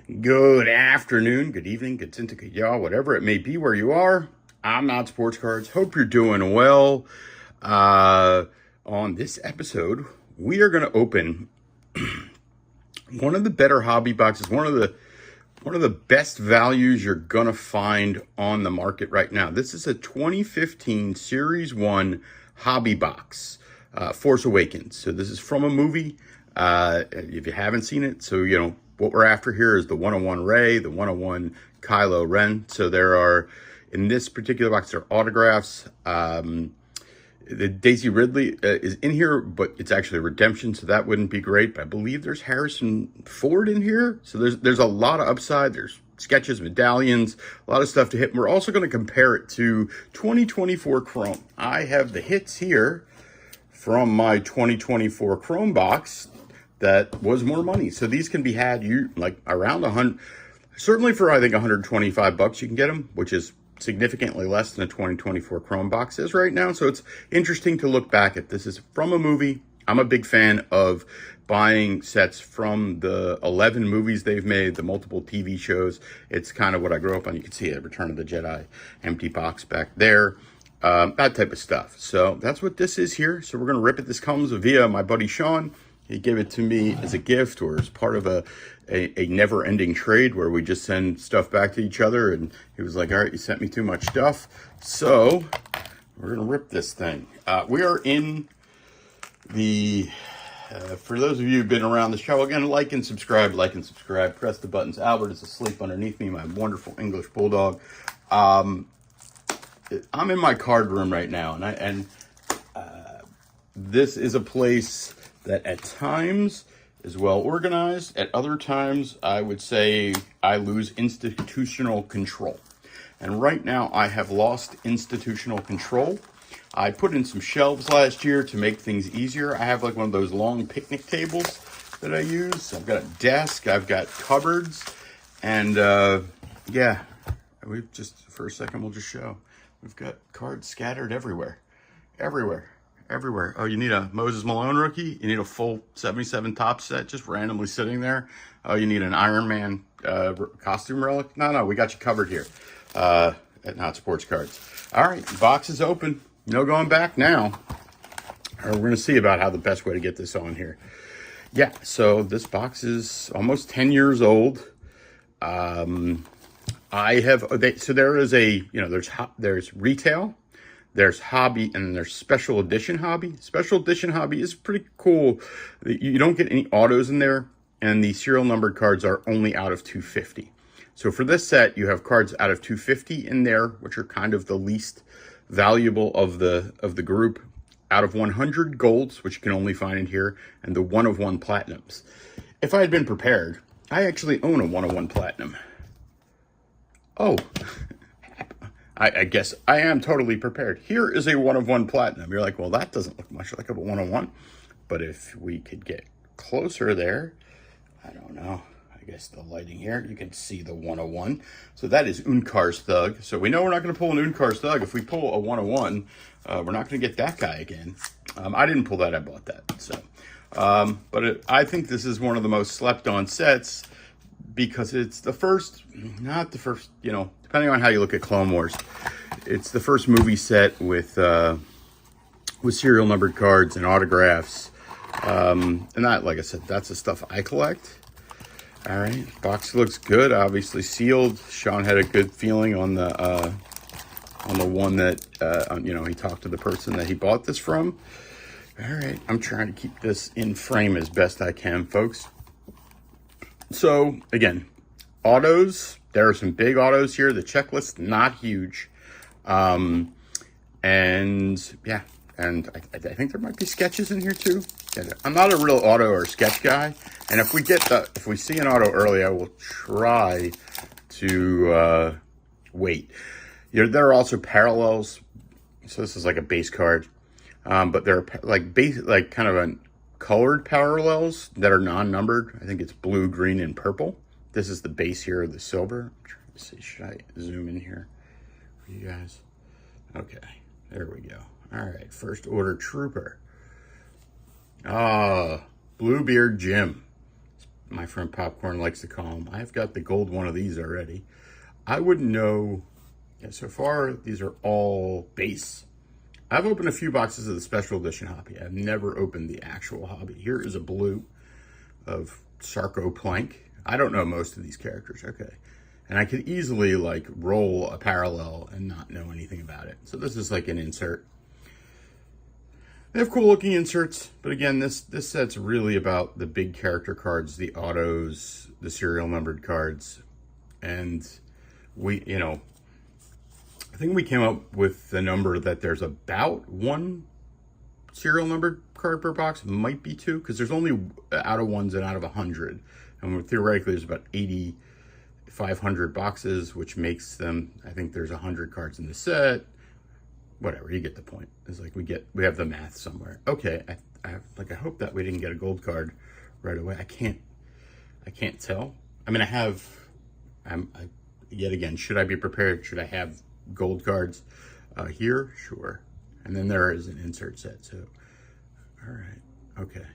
Good afternoon, good evening, good sinta, good y'all, whatever it may be where you are. I'm Not Sports Cards. Hope you're doing well. On this episode, we are going to open one of the better hobby boxes, one of the best values you're going to find on the market right now. This is a 2015 Series 1 hobby box, Force Awakens. So this is from a movie. If you haven't seen it, so what we're after here is the 101 Rey, the 101 Kylo Ren. So there are, in this particular box, there are autographs. The Daisy Ridley is in here, but it's actually a redemption, so that wouldn't be great. But I believe there's Harrison Ford in here. So there's a lot of upside. There's sketches, medallions, a lot of stuff to hit. And we're also going to compare it to 2024 Chrome. I have the hits here from my 2024 Chrome box that was more money. So these can be had around 100, certainly for I think $125 you can get them, which is significantly less than a 2024 Chrome box is right now. So it's interesting to look back at. This is from a movie. I'm a big fan of buying sets from the 11 movies they've made, the multiple TV shows. It's kind of what I grew up on. You can see it, Return of the Jedi, empty box back there. That type of stuff. So that's what this is here. So we're going to rip it. This comes via my buddy Sean. He gave it to me as a gift or as part of a never-ending trade where we just send stuff back to each other. And he was like, all right, you sent me too much stuff. So we're going to rip this thing. We are in the, for those of you who've been around the show, again, like and subscribe, press the buttons. Albert is asleep underneath me, my wonderful English bulldog. I'm in my card room right now, and this is a place that at times is well organized. At other times, I would say I lose institutional control. And right now, I have lost institutional control. I put in some shelves last year to make things easier. I have like one of those long picnic tables that I use. I've got a desk, I've got cupboards, and yeah, we've just, for a second, we'll just show. We've got cards scattered everywhere. Oh, you need a Moses Malone rookie? You need a full 77 top set just randomly sitting there? Oh, you need an Iron Man costume relic? No, we got you covered here at Not Sports Cards. All right, box is open. No going back now. We're going to see about how the best way to get this on here. Yeah, so this box is almost 10 years old. So there is there's retail, there's hobby, and there's special edition hobby. Special edition hobby is pretty cool. You don't get any autos in there, and the serial numbered cards are only out of 250. So for this set, you have cards out of 250 in there, which are kind of the least valuable of the group, out of 100 golds, which you can only find in here, and the 1/1 platinums. If I had been prepared, I actually own a 1/1 platinum. Oh, I guess I am totally prepared. Here is a 1/1 platinum. You're like, well, that doesn't look much like a 1/1. But if we could get closer there, I don't know. I guess the lighting here, you can see the 1/1. So that is Unkar's Thug. So we know we're not going to pull an Unkar's Thug. If we pull a 1/1, we're not going to get that guy again. I didn't pull that. I bought that. So, I think this is one of the most slept on sets, because it's the first, not the first, depending on how you look at Clone Wars, it's the first movie set with serial numbered cards and autographs. And that, like I said, that's the stuff I collect. All right, box looks good, obviously sealed. Sean had a good feeling on the one that, he talked to the person that he bought this from. All right, I'm trying to keep this in frame as best I can, folks. So, again, autos, there are some big autos here. The checklist, not huge. And yeah, and I think there might be sketches in here too. I'm not a real auto or sketch guy. And if we see an auto early, I will try to wait. There are also parallels. So this is like a base card. But there are kind of a colored parallels that are non-numbered. I think it's blue, green, and purple. This is the base here of the silver. I'm trying to see, should I zoom in here for you guys? Okay, there we go. All right, first order trooper. Bluebeard Jim. my friend Popcorn likes to call them. I've got the gold one of these already. I wouldn't know. Yeah, so far, these are all base. I've opened a few boxes of the special edition hobby. I've never opened the actual hobby. Here is a blue of Sarko Plank. I don't know most of these characters. Okay. And I could easily like roll a parallel and not know anything about it. So this is like an insert. They have cool looking inserts, but again, this set's really about the big character cards, the autos, the serial numbered cards. And we, you know, I think we came up with the number that there's about one serial numbered card per box, might be two, because there's only out of ones and out of 100. And theoretically, there's about 8,500 boxes, which makes them, I think there's 100 cards in the set. Whatever, you get the point. It's like we have the math somewhere. Okay, I hope that we didn't get a gold card right away. I can't tell. I mean, yet again, should I be prepared? Should I have gold cards here? Sure. And then there is an insert set. So, all right, okay.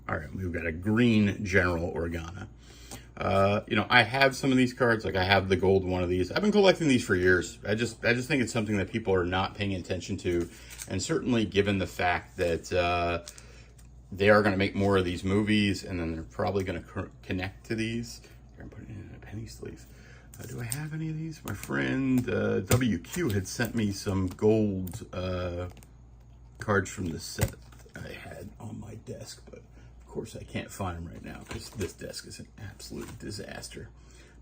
All right, we've got a green General Organa. You know, I have some of these cards. Like I have the gold one of these. I've been collecting these for years. I just think it's something that people are not paying attention to, and certainly given the fact that they are going to make more of these movies, and then they're probably going to connect to these. I'm putting it in a penny sleeve. Do I have any of these? My friend WQ had sent me some gold cards from the set I had on my desk, but of course I can't find them right now because this desk is an absolute disaster.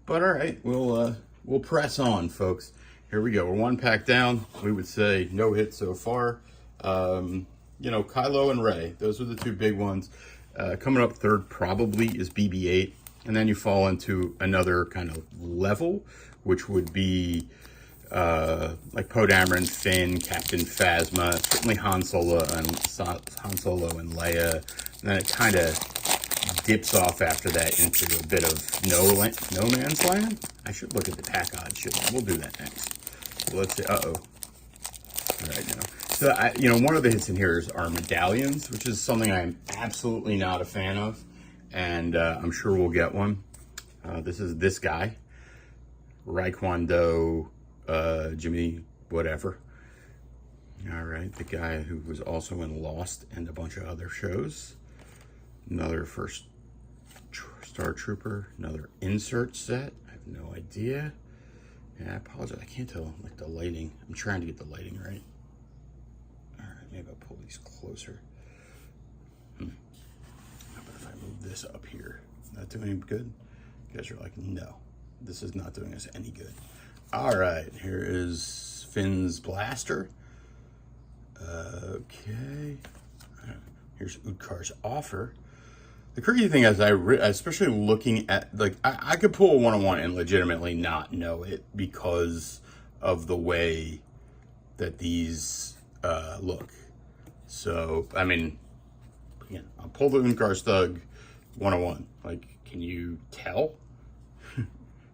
But all right, we'll press on, folks. Here we go. We're one pack down. We would say no hit so far. You know, Kylo and Rey, those are the two big ones. Coming up third probably is BB-8. And then you fall into another kind of level, which would be like Poe Dameron, Finn, Captain Phasma, certainly Han Solo and Leia. And then it kind of dips off after that into a bit of no man's land. I should look at the pack odds, shouldn't I? We'll do that next. So let's see. Uh-oh. All right, now. So, you know, one of the hits in here are medallions, which is something I'm absolutely not a fan of. And I'm sure we'll get one. This is this guy, Raekwon, Jimmy, whatever. All right, the guy who was also in Lost and a bunch of other shows. Another first Star Trooper, another insert set. I have no idea. Yeah, I apologize. I can't tell like the lighting. I'm trying to get the lighting right. All right, maybe I'll pull these closer. This up here, not doing any good. You guys are like, no, this is not doing us any good. All right, here is Finn's blaster. Okay, here's Utkar's offer. The crazy thing is, especially looking at like I could pull a one-on-one and legitimately not know it because of the way that these look. So I mean, again, I'll pull the Utkar's thug. 101. Like, can you tell?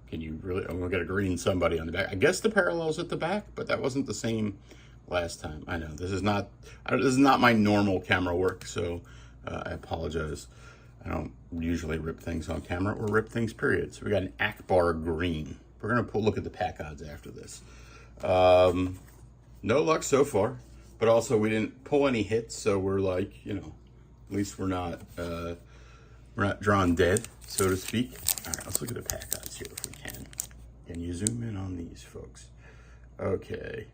Can you really? I'm gonna get a green somebody on the back. I guess the parallel's at the back, but that wasn't the same last time. I know this is not my normal camera work, so I apologize. I don't usually rip things on camera or rip things, period. So we got an Akbar green. We're gonna look at the pack odds after this. No luck so far, but also we didn't pull any hits, so we're like, you know, at least we're not drawn dead, so to speak. All right, let's look at the pack odds here if we can. Can you zoom in on these, folks? Okay.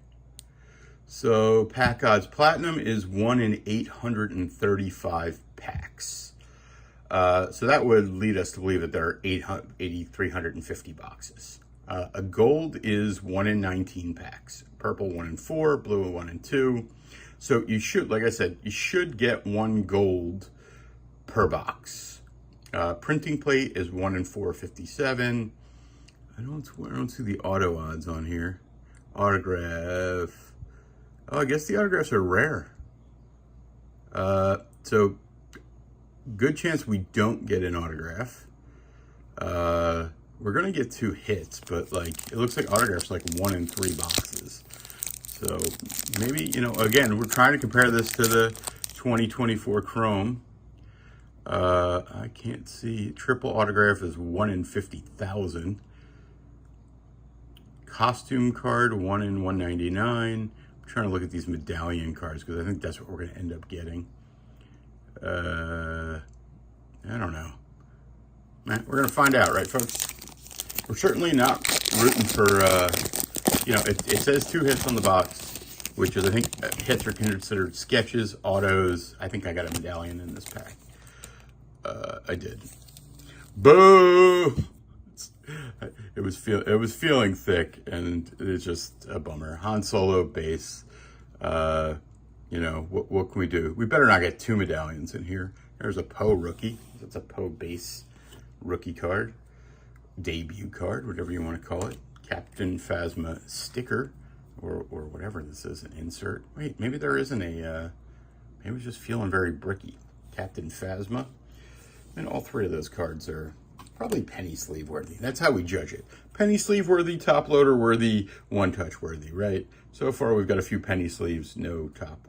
So pack odds platinum is 1 in 835 packs. So that would lead us to believe that there are 8,350 boxes. A gold is 1 in 19 packs. Purple 1 in 4, blue 1 in 2. So you should, like I said, you should get one gold per box. Printing plate is 1 in 457. I don't see the auto odds on here. Autograph. Oh, I guess the autographs are rare. So good chance we don't get an autograph. We're gonna get 2 hits, but like it looks like autographs like 1 in 3 boxes. So maybe, you know, again, we're trying to compare this to the 2024 Chrome. I can't see. Triple autograph is 1 in 50,000. Costume card, 1 in 199. I'm trying to look at these medallion cards because I think that's what we're going to end up getting. I don't know. We're going to find out, right, folks? We're certainly not rooting for, you know, it says 2 hits on the box, which is, I think, hits are considered sketches, autos. I think I got a medallion in this pack. I did. Boo! It was feeling thick, and it's just a bummer. Han Solo base. You know, what can we do? We better not get 2 medallions in here. There's a Poe rookie. That's a Poe base rookie card. Debut card, whatever you want to call it. Captain Phasma sticker, or whatever this is, an insert. Wait, maybe there isn't a, maybe it's just feeling very bricky. Captain Phasma. And all 3 of those cards are probably penny sleeve worthy. That's how we judge it. Penny sleeve worthy, top loader worthy, one touch worthy, right? So far we've got a few penny sleeves, no top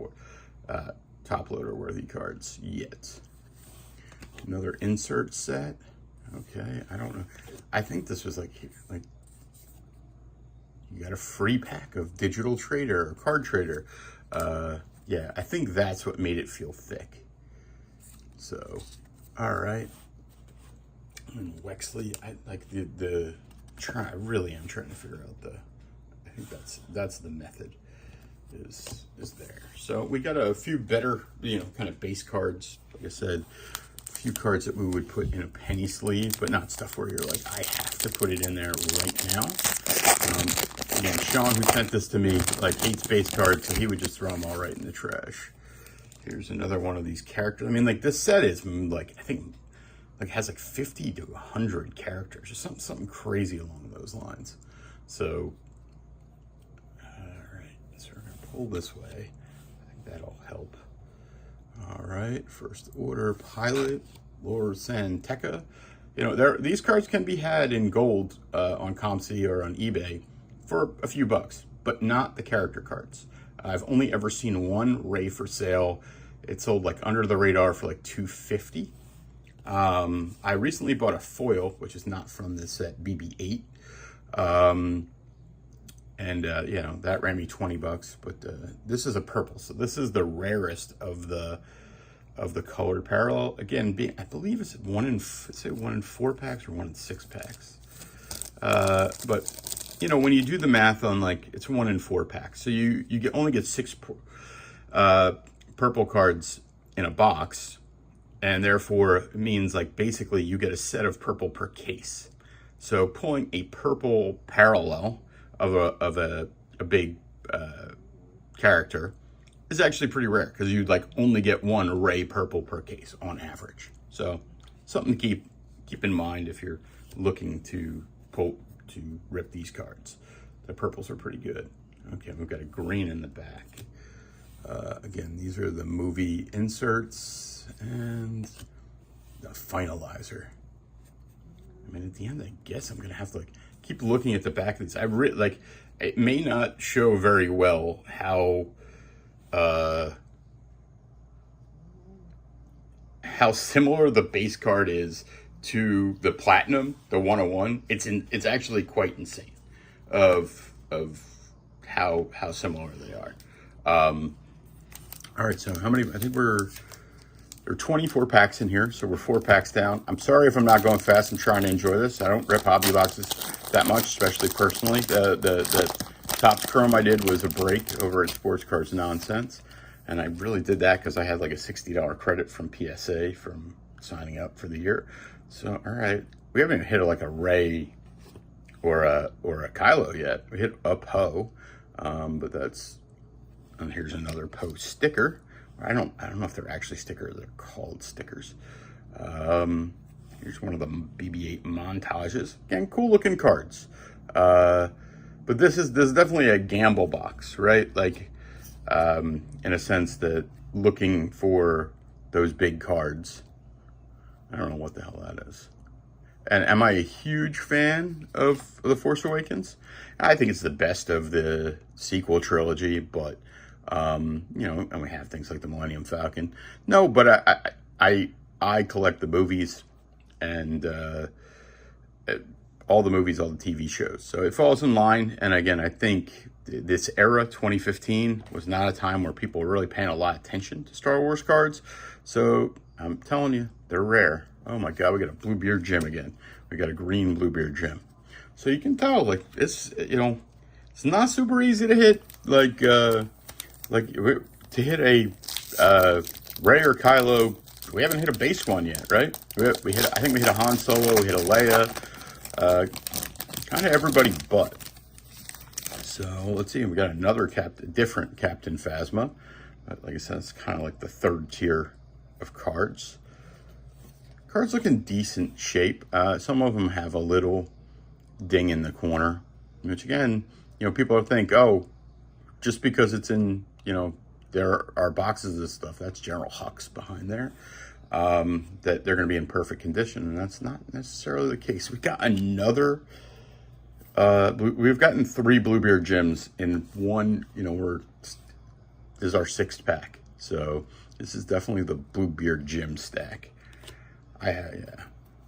loader worthy cards yet. Another insert set. Okay, I don't know. I think this was like you got a free pack of Digital Trader or Card Trader. Yeah, I think that's what made it feel thick. So, all right. And Wexley, I like I really am trying to figure out I think that's the method is there. So we got a few better, you know, kind of base cards. Like I said, a few cards that we would put in a penny sleeve, but not stuff where you're like, I have to put it in there right now. Again, Sean, who sent this to me, like hates base cards, so he would just throw them all right in the trash. Here's another one of these characters. I mean, like this set is like, I think, like has like 50 to 100 characters or something crazy along those lines. So, all right, so we're gonna pull this way. I think that'll help. All right, first order pilot, Lord Santeca. You know, these cards can be had in gold on ComC or on eBay for a few bucks, but not the character cards. I've only ever seen one Ray for sale. It sold like under the radar for like $250. I recently bought a foil, which is not from this set, BB-8. You know, that ran me 20 bucks, but this is a purple. So this is the rarest of the colored parallel. Again, I believe it's 1 in 4 packs or 1 in 6 packs. But you know, when you do the math on like, it's 1 in 4 packs. So you only get 6 purple cards in a box. And therefore it means like basically you get a set of purple per case. So pulling a purple parallel of a big character is actually pretty rare because you'd like only get 1 Ray purple per case on average. So something to keep in mind if you're looking to rip these cards. The purples are pretty good. Okay, we've got a green in the back. Again, these are the movie inserts and the finalizer. I mean, at the end, I guess I'm gonna have to like keep looking at the back of these. Like, it may not show very well how similar the base card is to the platinum, the 101. It's actually quite insane of how similar they are. All right, so how many? I think there are 24 packs in here, so we're 4 packs down. I'm sorry if I'm not going fast. I'm trying to enjoy this. I don't rip hobby boxes that much, especially personally. The top chrome I did was a break over at Sports Cards Nonsense, and I really did that because I had like a $60 credit from PSA from signing up for the year. So, all right, we haven't even hit like a Ray or a Kylo yet. We hit a Poe, but that's. And here's another Poe sticker. I don't know if they're actually stickers. They're called stickers. Here's one of the BB-8 montages. Again, cool looking cards. But this is definitely a gamble box, right? Like, in a sense that looking for those big cards. I don't know what the hell that is. And am I a huge fan of The Force Awakens? I think it's the best of the sequel trilogy, but you know, and we have things like the Millennium Falcon. No, but I I collect the movies and all the movies, all the TV shows. So it falls in line. And again, I think this era, 2015, was not a time where people were really paying a lot of attention to Star Wars cards. So I'm telling you, they're rare. Oh my God, we got a Bluebeard Jim again. We got a green Bluebeard Jim. So you can tell, like, it's, you know, it's not super easy to hit, like to hit a Rey or Kylo. We haven't hit a base one yet, right? We hit, I think we hit a Han Solo, we hit a Leia, kind of everybody but. So let's see, we got another different Captain Phasma. But like I said, it's kind of like the third tier of cards. Cards look in decent shape. Some of them have a little ding in the corner, which again, you know, people think, oh, just because it's in, you know, there are boxes of stuff, that's General Hux behind there, that they're going to be in perfect condition, and that's not necessarily the case. We got another, we've gotten 3 Bluebeard Jims in one, you know, this is our 6th pack, so this is definitely the Bluebeard Jim stack. Yeah,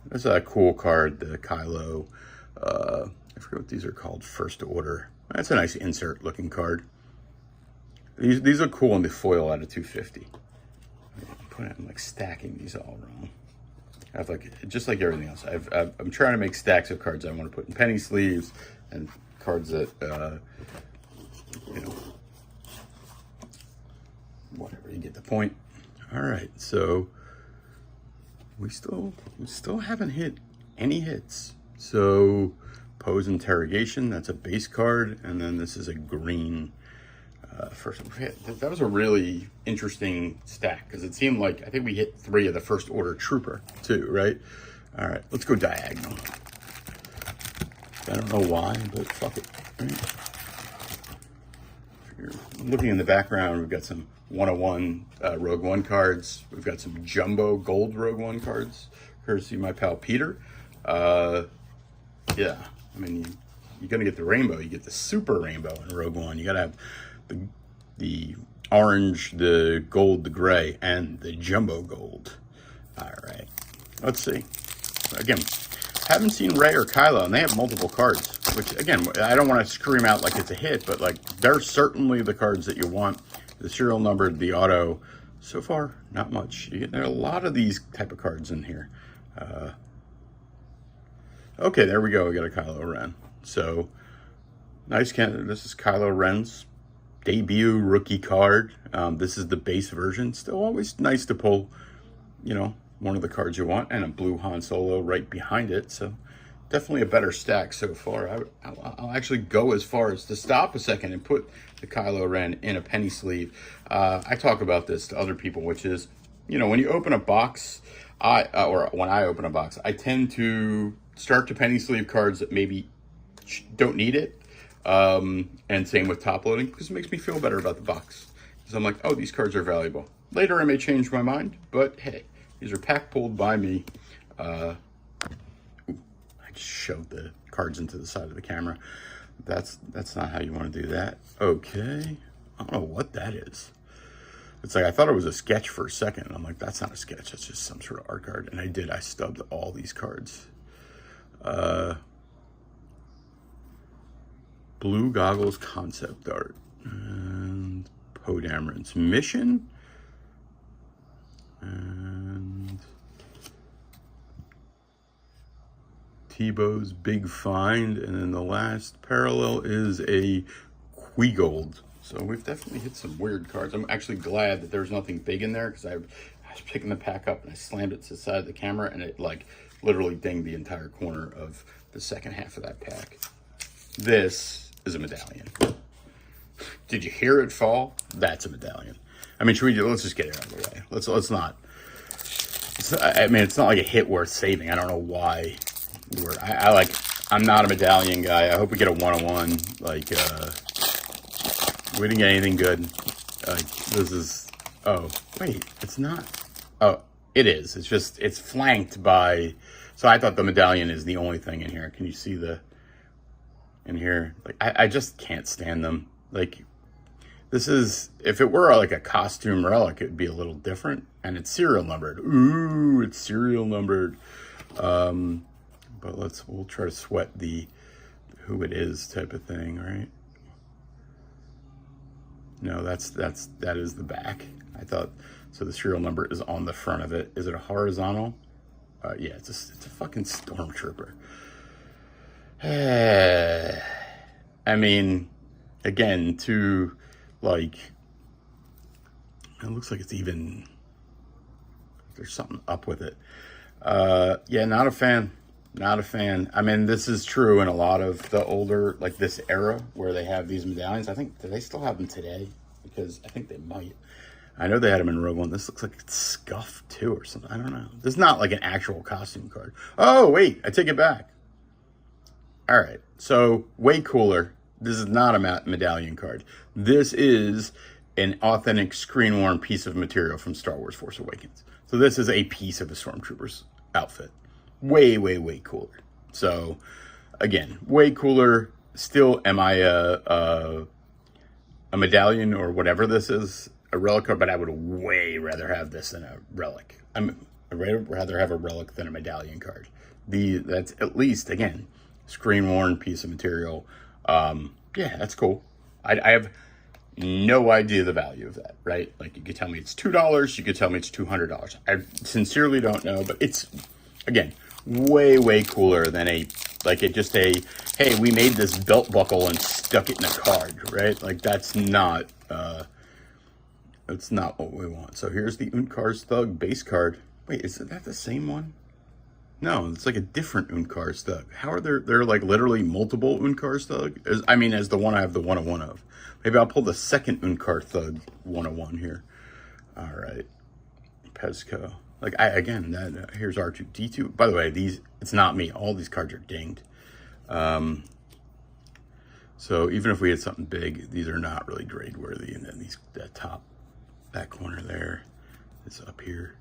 that's a cool card, the Kylo, I forget what these are called, First Order. That's a nice insert looking card. These are cool in the foil out of 250. I'm like stacking these all wrong. I have like, just like everything else, I'm trying to make stacks of cards I want to put in penny sleeves and cards that, you know, whatever, you get the point. All right, so we still haven't hit any hits. So Pose Interrogation, that's a base card, and then this is a green first. That was a really interesting stack because it seemed like, I think we hit 3 of the First Order Trooper too, right? All right, let's go diagonal. I don't know why, but fuck it. Right. Looking in the background, we've got some 101 Rogue One cards. We've got some jumbo gold Rogue One cards, courtesy of my pal Peter. Yeah, I mean, you're gonna get the rainbow. You get the super rainbow in Rogue One. You gotta have the orange, the gold, the gray, and the jumbo gold. All right, let's see. Again, haven't seen Rey or Kylo, and they have multiple cards, which again, I don't want to scream out like it's a hit, but like they're certainly the cards that you want. The serial numbered, the auto. So far, not much. There are a lot of these type of cards in here. Okay, there we go. We got a Kylo Ren. So, nice candidate. This is Kylo Ren's debut rookie card. This is the base version. Still always nice to pull, you know, one of the cards you want, and a blue Han Solo right behind it. So, definitely a better stack so far. I'll actually go as far as to stop a second and put the Kylo Ren in a penny sleeve. I talk about this to other people, which is, you know, when you open a box, or when I open a box, I tend to start to penny sleeve cards that maybe don't need it. And same with top loading, because it makes me feel better about the box. Because I'm like, oh, these cards are valuable. Later I may change my mind, but hey, these are pack pulled by me. I just shoved the cards into the side of the camera. That's not how you want to do that. Okay, I don't know what that is. It's like, I thought it was a sketch for a second. I'm like, that's not a sketch, that's just some sort of art card. And I stubbed all these cards. Blue Goggles concept art. And Poe Dameron's Mission. And Tebow's Big Find. And then the last parallel is a Quigold. So we've definitely hit some weird cards. I'm actually glad that there's nothing big in there, because I was picking the pack up and I slammed it to the side of the camera, and it like literally dinged the entire corner of the second half of that pack. This is a medallion. Did you hear it fall? That's a medallion. I mean, let's just get it out of the way. Let's not. I mean, it's not like a hit worth saving. I don't know why. I'm not a medallion guy. I hope we get a 101. Like, we didn't get anything good. Like, this is. Oh, wait, it's not. Oh, it is. It's just, it's flanked by. So I thought the medallion is the only thing in here. Can you see the. In here? Like, I just can't stand them. Like, this is. If it were like a costume relic, it would be a little different. And it's serial numbered. Ooh, it's serial numbered. But we'll try to sweat the who it is type of thing, right? No, that is the back. I thought, so the serial number is on the front of it. Is it a horizontal? Yeah, it's a fucking stormtrooper. I mean, again, to like, it looks like it's even, there's something up with it. Yeah, not a fan. Not a fan. I mean, this is true in a lot of the older, like this era where they have these medallions. I think, do they still have them today? Because I think they might. I know they had them in Rogue One. This looks like it's scuffed too or something. I don't know. This is not like an actual costume card. Oh, wait, I take it back. All right, so way cooler. This is not a medallion card. This is an authentic screen-worn piece of material from Star Wars Force Awakens. So this is a piece of a Stormtrooper's outfit. Way, way, way cooler. So, again, way cooler. Still, am I a medallion or whatever this is, a relic card? But I would way rather have this than a relic. I'd rather have a relic than a medallion card. That's at least, again, screen-worn piece of material. Yeah, that's cool. I have no idea the value of that, right? Like, you could tell me it's $2, you could tell me it's $200. I sincerely don't know, but it's, again, way, way cooler than hey, we made this belt buckle and stuck it in a card, right? Like, that's not what we want. So here's the Unkars Thug base card. Wait, is that the same one? No, it's like a different Unkars Thug. How are there like literally multiple Unkars Thug? As the one I have the 101 of. Maybe I'll pull the second Unkar Thug 101 here. All right, Pezco. Like, here's R2-D2. By the way, it's not me. All these cards are dinged. So even if we had something big, these are not really grade worthy. And then that corner there is up here.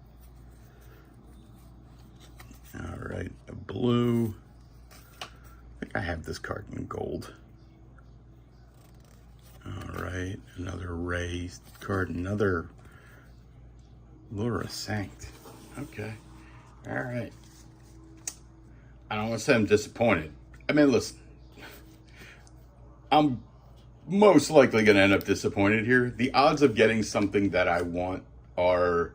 All right, a blue. I think I have this card in gold. All right, another Ray card, another Laura Sanct. Okay, all right. I don't want to say I'm disappointed. I mean, listen, I'm most likely going to end up disappointed here. The odds of getting something that I want are,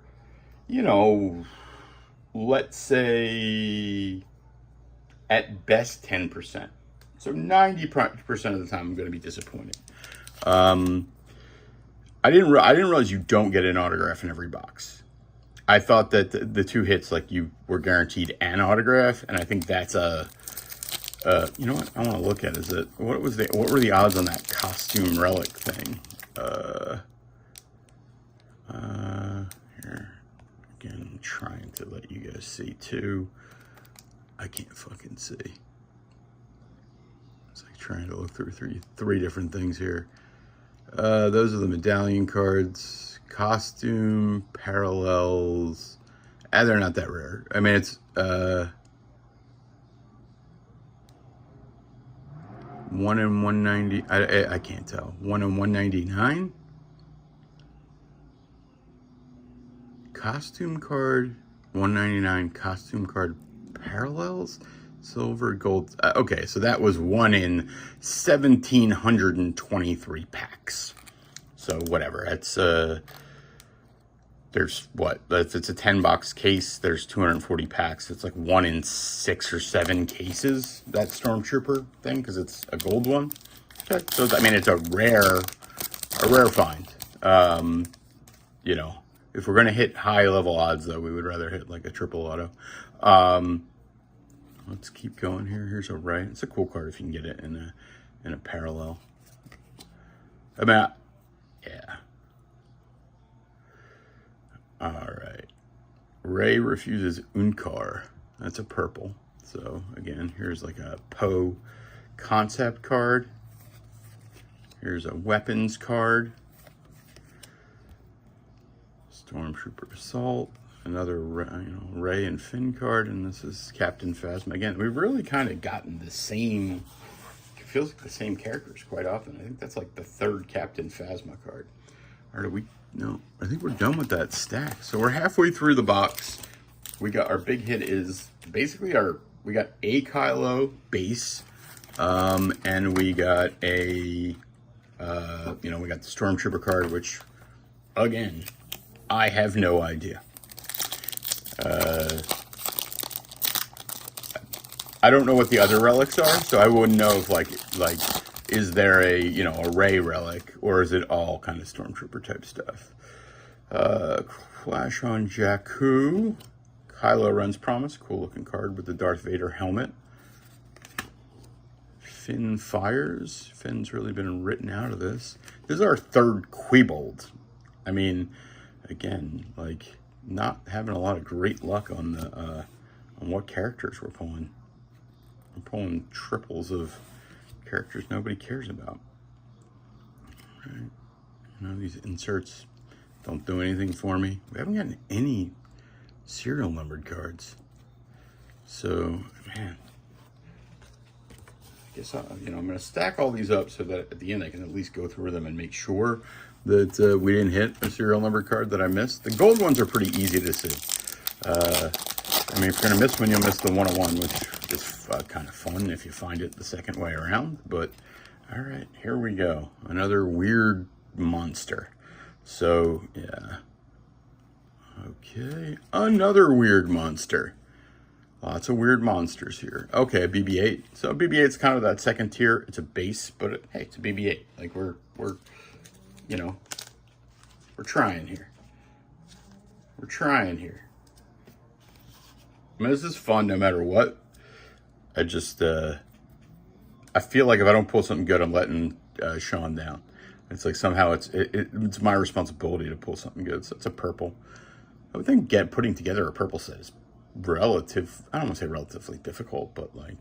let's say at best 10%. So 90% of the time I'm going to be disappointed. I didn't realize you don't get an autograph in every box. I thought that the two hits, like, you were guaranteed an autograph, and I think that's you know what I want to look at is what were the odds on that costume relic thing? Here again, I'm trying to let you guys see too. I can't fucking see. It's like trying to look through three different things here. Those are the medallion cards. Costume parallels. They're not that rare. I mean, it's 1 in 190. I can't tell. 1 in 199. Costume card 199. Costume card parallels. Silver, gold. Okay, so that was 1 in 1,723 packs. So whatever. It's there's what? It's a 10-box case. There's 240 packs. It's like 1 in 6 or 7 cases, that Stormtrooper thing, because it's a gold one. Okay, so it's a rare find. If we're gonna hit high level odds, though, we would rather hit like a triple auto. Let's keep going here. Here's a Ray. It's a cool card if you can get it in a parallel. Yeah. All right. Ray refuses Unkar. That's a purple. So again, here's like a Poe concept card. Here's a weapons card. Stormtrooper Assault. Another Ray and Finn card, and this is Captain Phasma. Again, we've really kind of gotten the same, it feels like the same characters quite often. I think that's like the 3rd Captain Phasma card. Or No, I think we're done with that stack. So we're halfway through the box. We got our big hit is basically we got a Kylo base, and we got a, we got the Stormtrooper card, which, again, I have no idea. I don't know what the other relics are, so I wouldn't know if like is there a a Rey relic, or is it all kind of Stormtrooper type stuff? Flash on Jakku, Kylo Ren's Promise, cool looking card with the Darth Vader helmet. Finn Fires, Finn's really been written out of this. This is our third Quebold. I mean, again, like not having a lot of great luck on the on what characters we're pulling. I'm pulling triples of characters nobody cares about. Right. These inserts don't do anything for me. We haven't gotten any serial numbered cards. So, man, I guess I'm going to stack all these up so that at the end I can at least go through them and make sure that we didn't hit a serial number card that I missed. The gold ones are pretty easy to see. I mean, if you're going to miss one, you'll miss the 101, which is kind of fun if you find it the second way around. But, all right, here we go. Another weird monster. So, yeah. Okay, another weird monster. Lots of weird monsters here. Okay, BB-8. So BB-8's kind of that second tier. It's a base, but hey, it's a BB-8. Like we're trying here. We're trying here. I mean, this is fun no matter what. I just, I feel like if I don't pull something good, I'm letting Sean down. It's like somehow it's my responsibility to pull something good. So it's a purple. I would think putting together a purple set is I don't want to say relatively difficult, but like,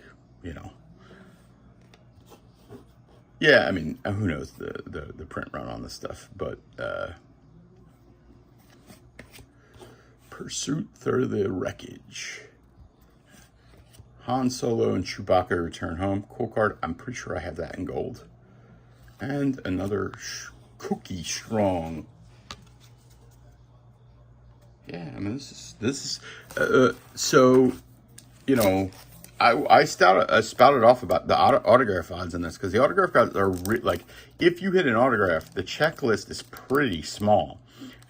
yeah, I mean, who knows the print run on this stuff, but Pursuit Through the Wreckage. Han Solo and Chewbacca Return Home. Cool card. I'm pretty sure I have that in gold. And another Cookie Strong. Yeah, I mean, this is so, I spouted off about the autograph odds in this, because the autograph odds are like, if you hit an autograph, the checklist is pretty small,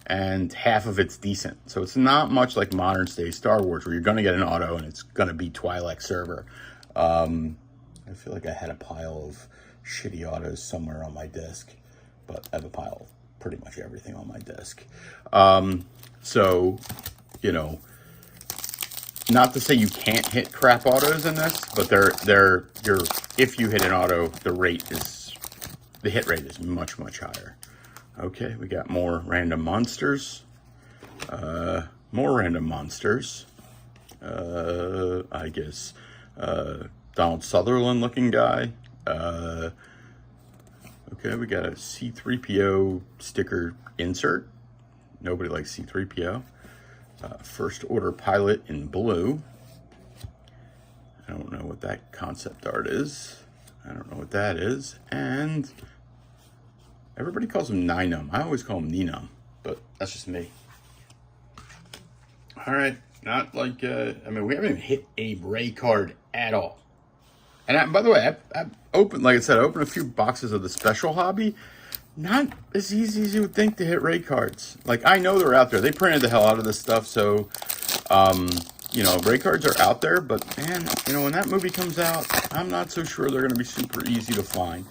and half of it's decent. So it's not much like modern day Star Wars, where you're going to get an auto and it's going to be Twi'lek server. I feel like I had a pile of shitty autos somewhere on my desk, but I have a pile of pretty much everything on my desk. So, not to say you can't hit crap autos in this, but if you hit an auto, the hit rate is much, much higher. Okay, we got more random monsters. I guess, Donald Sutherland looking guy. Okay, we got a C-3PO sticker insert. Nobody likes C-3PO. First Order pilot in blue. I don't know what that concept art is. I don't know what that is. And everybody calls him Ninum. I always call him Ninum, but that's just me. All right, not like, I mean, we haven't even hit a Rey card at all. And by the way, I opened, like I said, I opened a few boxes of the special hobby. Not as easy as you would think to hit Rey cards. Like, I know they're out there. They printed the hell out of this stuff, so, Rey cards are out there. But, man, when that movie comes out, I'm not so sure they're going to be super easy to find.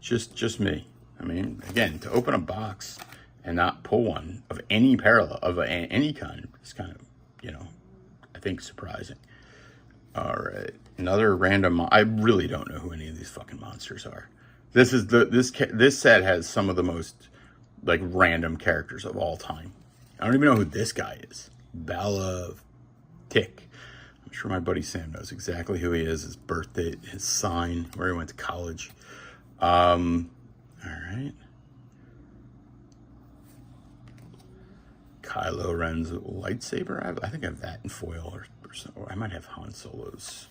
Just me. I mean, again, to open a box and not pull one of any parallel, of any kind, is kind of, I think surprising. All right, another random. I really don't know who any of these fucking monsters are. This set has some of the most like random characters of all time. I don't even know who this guy is. Bala Tick. I'm sure my buddy Sam knows exactly who he is. His birth date, his sign, where he went to college. All right. Kylo Ren's lightsaber. I think I have that in foil, or I might have Han Solo's.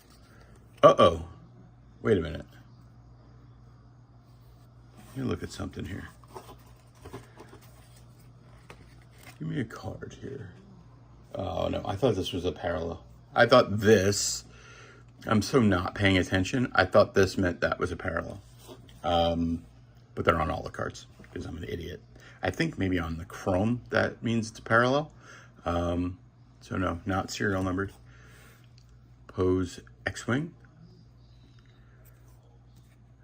Uh-oh. Wait a minute. Let me look at something here. Give me a card here. Oh no, I thought this was a parallel. I thought this, I'm so not paying attention. I thought this meant that was a parallel. But they're on all the cards because I'm an idiot. I think maybe on the chrome that means it's a parallel. So no, not serial numbered. Poe's X-Wing.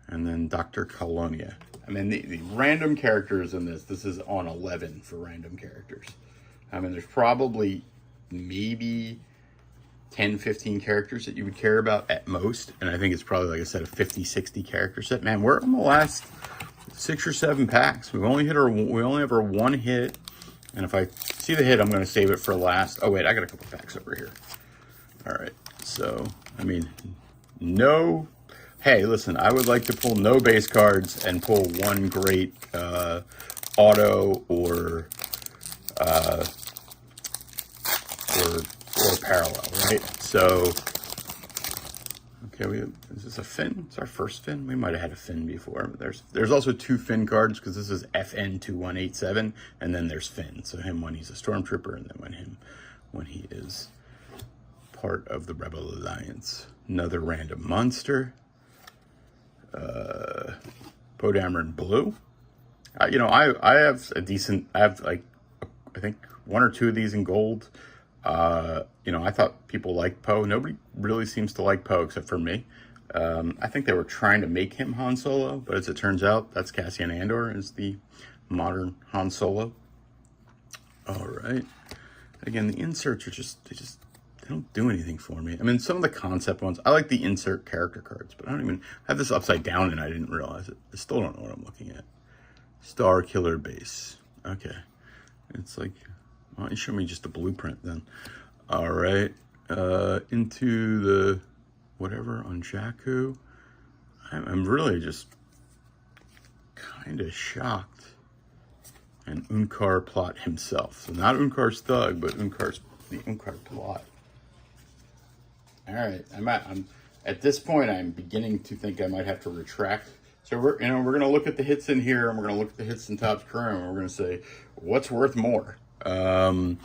And then Dr. Colonia. I mean, the random characters in this is on 11 for random characters. I mean, there's probably maybe 10, 15 characters that you would care about at most. And I think it's probably, like I said, a 50, 60 character set. Man, we're on the last 6 or 7 packs. We only have our one hit. And if I see the hit, I'm going to save it for last. Oh, wait, I got a couple packs over here. All right. So, I mean, no. Hey, listen, I would like to pull no base cards and pull one great auto or parallel, right? So, okay, is this a Finn? It's our first Finn. We might have had a Finn before. But there's also 2 Finn cards because this is FN2187, and then there's Finn. So him when he's a stormtrooper, and then when he is part of the Rebel Alliance. Another random monster. Poe Dameron Blue. You know, I have a decent. I have like I think 1 or 2 of these in gold. You know, I thought people liked Poe. Nobody really seems to like Poe except for me. I think they were trying to make him Han Solo, but as it turns out, that's Cassian Andor is the modern Han Solo. All right. Again, the inserts are they don't do anything for me. I mean, some of the concept ones, I like the insert character cards, but I don't even have this upside down and I didn't realize it. I still don't know what I'm looking at. Star Killer Base. Okay. It's like, why don't you show me just the blueprint then? All right. Into the whatever on Jakku. I'm really just kind of shocked. And Unkar Plot himself. So not Unkar's thug, but the Unkar Plot. All right, I'm at this point. I'm beginning to think I might have to retract. So we're gonna look at the hits in here, and we're gonna look at the hits in Topps Chrome, and we're gonna say what's worth more. I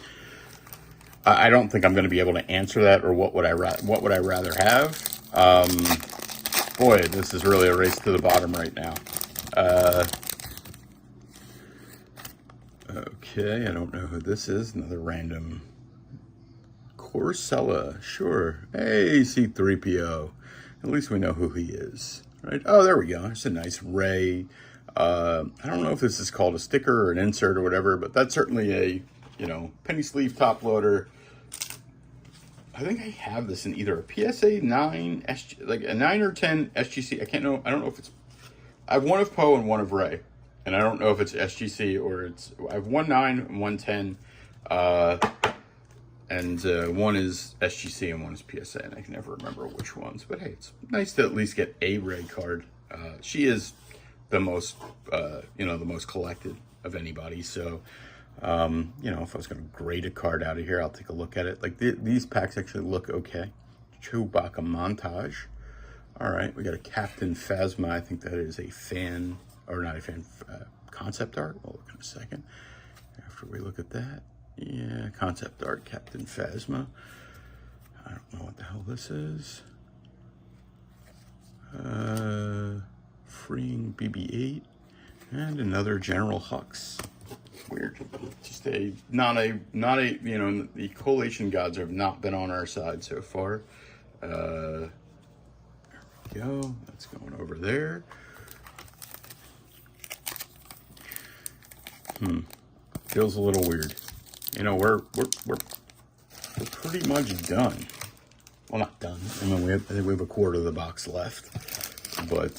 don't think I'm gonna be able to answer that, or what would I rather have? Boy, this is really a race to the bottom right now. Okay, I don't know who this is. Another random. Corsella, sure. Hey, C3PO. At least we know who he is, right? Oh, there we go. It's a nice Ray. I don't know if this is called a sticker or an insert or whatever, but that's certainly a, penny sleeve top loader. I think I have this in either a PSA 9, like a 9 or 10 SGC. I don't know if it's, I have one of Poe and one of Ray, and I don't know if it's SGC or I have 1 9 and 1 10. And one is SGC and one is PSA, and I can never remember which ones. But hey, it's nice to at least get a Ray card. She is the most, the most collected of anybody. So, if I was going to grade a card out of here, I'll take a look at it. Like these packs actually look okay. Chewbacca montage. All right, we got a Captain Phasma. I think that is a fan, or not a fan, concept art. We'll look in a second after we look at that. Yeah, concept art, Captain Phasma. I don't know what the hell this is. Freeing BB-8. And another General Hux. Weird. Just the collation gods have not been on our side so far. There we go. That's going over there. Feels a little weird. We're pretty much done. Well, not done. I mean, I think we have a quarter of the box left. But,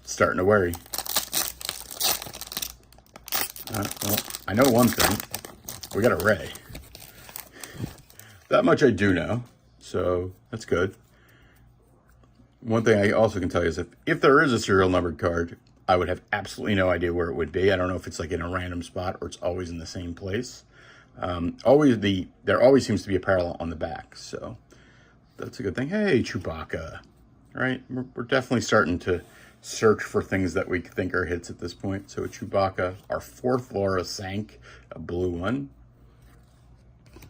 starting to worry. Well, I know one thing. We got a Ray. That much I do know. So, that's good. One thing I also can tell you is if there is a serial numbered card, I would have absolutely no idea where it would be. I don't know if it's like in a random spot or it's always in the same place. There always seems to be a parallel on the back. So that's a good thing. Hey, Chewbacca. Right? We're definitely starting to search for things that we think are hits at this point. So Chewbacca, our 4th Laura sank, a blue one.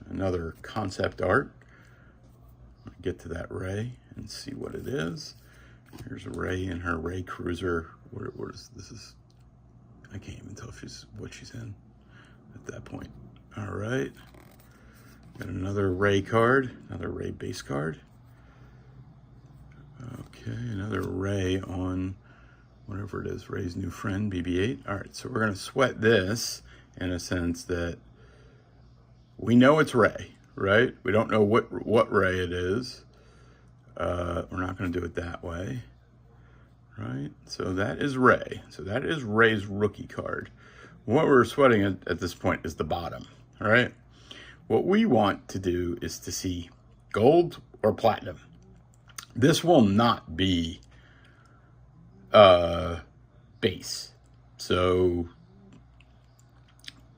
Another concept art. I'll get to that Rey and see what it is. Here's Rey in her Rey Cruiser. What is this? Is I can't even tell if what she's in at that point. All right. Got another Rey card, another Rey base card. Okay, another Rey on whatever it is, Rey's new friend, BB-8. All right, so we're gonna sweat this in a sense that we know it's Rey, right? We don't know what Rey it is. We're not gonna do it that way, right? So that is Rey. So that is Rey's rookie card. What we're sweating at this point is the bottom, all right? What we want to do is to see gold or platinum. This will not be base. So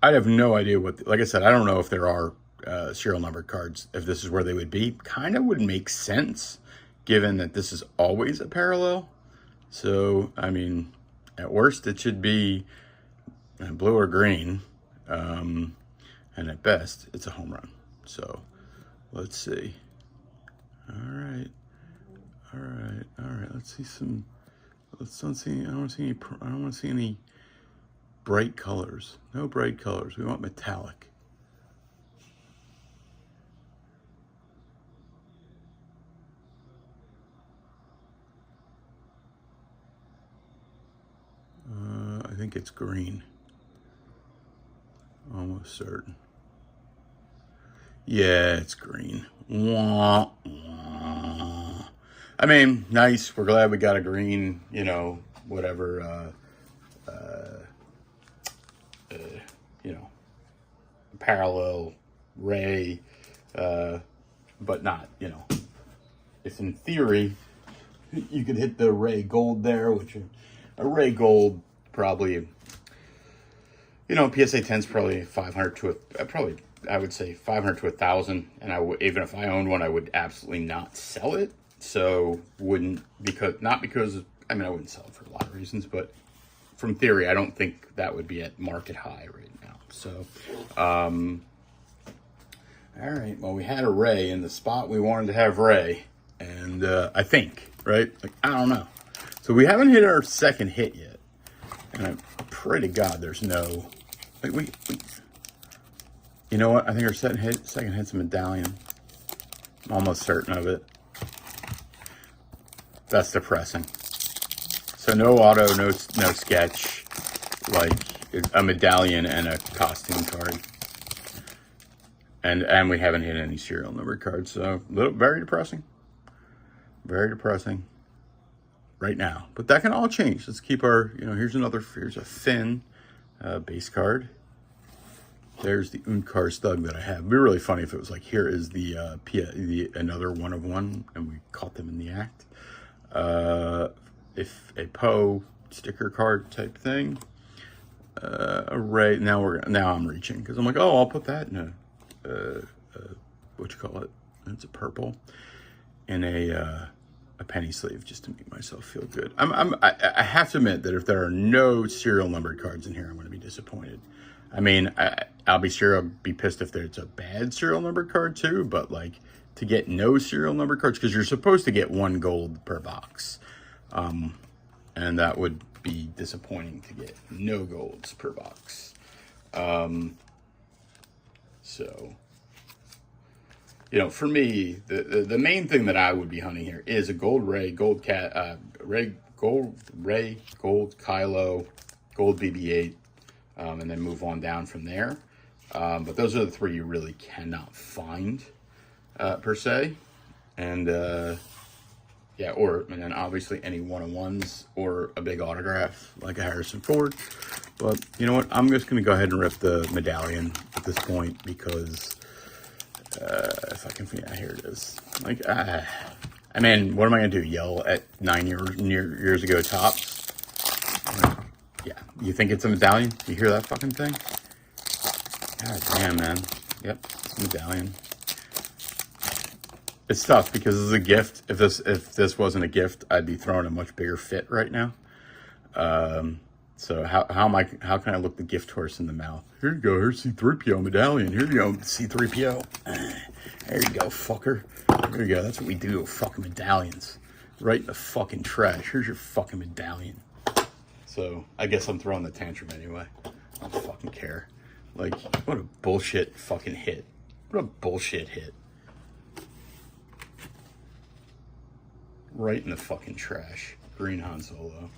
I have no idea like I said, I don't know if there are serial number cards, if this is where they would be. Kind of would make sense given that this is always a parallel. So, I mean, at worst it should be blue or green. And at best, it's a home run. So, let's see. All right. Let's see some. I don't want to see any bright colors. No bright colors. We want metallic. I think it's green. Almost certain. Yeah, it's green. Wah, wah. I mean, nice. We're glad we got a green, you know, whatever, you know, parallel Rey, but not, you know, if in theory you could hit the Rey gold there, which a Rey gold probably, you know, PSA 10's probably 500 to probably, I would say 500 to 1,000. And even if I owned one, I would absolutely not sell it. So I wouldn't sell it for a lot of reasons, but from theory, I don't think that would be at market high right now. So, all right. Well, we had a Rey in the spot we wanted to have Rey, and I think, right? Like, I don't know. So we haven't hit our second hit yet, and I pray to God there's no. Like you know what? I think our second hit's a medallion. I'm almost certain of it. That's depressing. So no auto, no sketch, like a medallion and a costume card. And we haven't hit any serial number cards, so very depressing. Very depressing right now. But that can all change. Let's keep our, here's a Finn base card. There's the Unkar Stug that I have. It'd be really funny if it was like, here is the another one of one, and we caught them in the act. If a Poe sticker card type thing, a Rey. Now I'm reaching because I'm like, oh, I'll put that in what you call it? It's a purple in a penny sleeve just to make myself feel good. I have to admit that if there are no serial numbered cards in here, I'm going to be disappointed. I mean, I'll be pissed if there's a bad serial number card too, but like to get no serial number cards, because you're supposed to get 1 gold per box. And that would be disappointing to get no golds per box. So, for me, the main thing that I would be hunting here is a gold Rey, gold Rey, gold Kylo, gold BB-8, and then move on down from there. But those are the 3 you really cannot find, per se. And, and then obviously any one-on-ones or a big autograph like a Harrison Ford. But you know what? I'm just going to go ahead and rip the medallion at this point because if I can find it, here it is. Like, I mean, what am I going to do? Yell at 9 years ago tops? Yeah, you think it's a medallion? You hear that fucking thing? God damn, man. Yep, it's a medallion. it's tough because this is a gift. If this wasn't a gift, I'd be throwing a much bigger fit right now. So how can I look the gift horse in the mouth? Here you go. Here's C-3PO medallion. Here you go, C-3PO. There you go, fucker. There you go. That's what we do. Fucking medallions. Right in the fucking trash. Here's your fucking medallion. So I guess I'm throwing the tantrum anyway. I don't fucking care. Like, what a bullshit fucking hit. What a bullshit hit. Right in the fucking trash. Green Han Solo.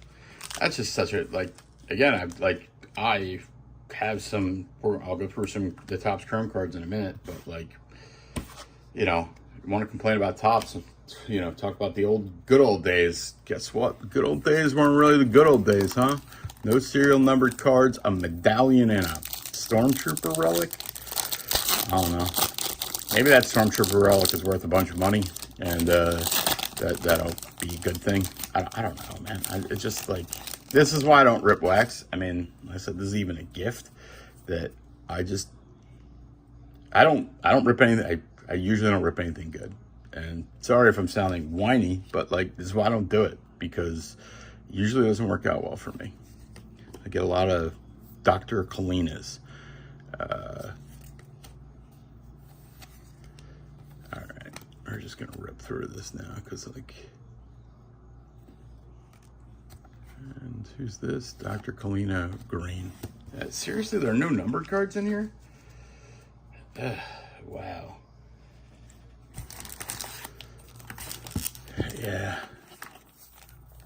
That's just such a, like, again, I have some, I'll go through the Topps Chrome cards in a minute, but like, you know, you want to complain about Topps, you know, talk about the good old days. Guess what? The good old days weren't really the good old days, huh? No serial numbered cards, a medallion, and a Stormtrooper relic. I don't know. Maybe that Stormtrooper relic is worth a bunch of money, and that'll be a good thing. I don't know, man. It's just like, this is why I don't rip wax. I mean, like I said, this is even a gift that I don't rip anything. I usually don't rip anything good. And sorry if I'm sounding whiny, but like, this is why I don't do it, because it usually doesn't work out well for me. I get a lot of Dr. Kalinas. All right, we're just gonna rip through this now, because like, and who's this? Dr. Kalina Green. Seriously, there are no numbered cards in here? Wow. Yeah.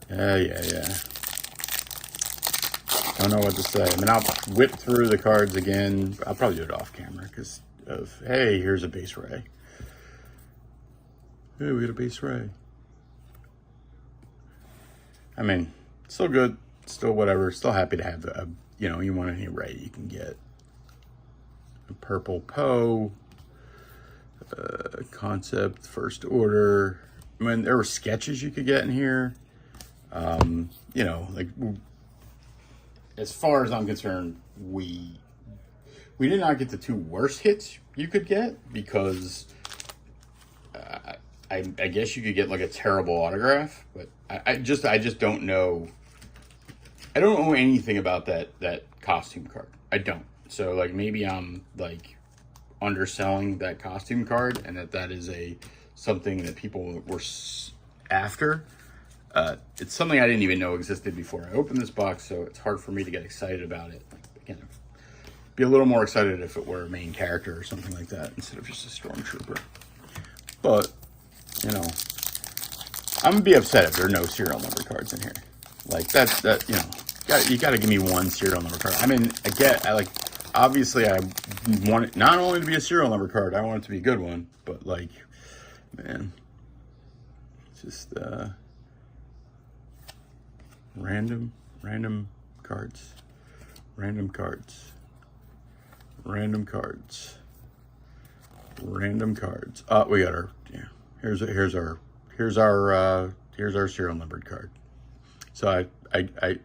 Yeah. Don't know what to say. I mean, I'll whip through the cards again. I'll probably do it off camera because of, hey, here's a base ray. Hey, we got a base ray. I mean, still good, still whatever, still happy to have a, you know, you want any ray you can get. A purple Poe, concept, first order. I mean, there were sketches you could get in here. You know, like, as far as I'm concerned, we did not get the two worst hits you could get, because I guess you could get like a terrible autograph, but I just don't know. I don't know anything about that costume card. I don't. So like, maybe I'm like underselling that costume card, and that is something that people were after. It's something I didn't even know existed before I opened this box, so it's hard for me to get excited about it. Again, be a little more excited if it were a main character or something like that instead of just a Stormtrooper. But, you know, I'm gonna be upset if there are no serial number cards in here. Like, that you know, you gotta give me one serial number card. I mean, obviously I want it not only to be a serial number card, I want it to be a good one, but like, man, it's just random cards, random cards. We got our, yeah, here's our serial numbered card. So I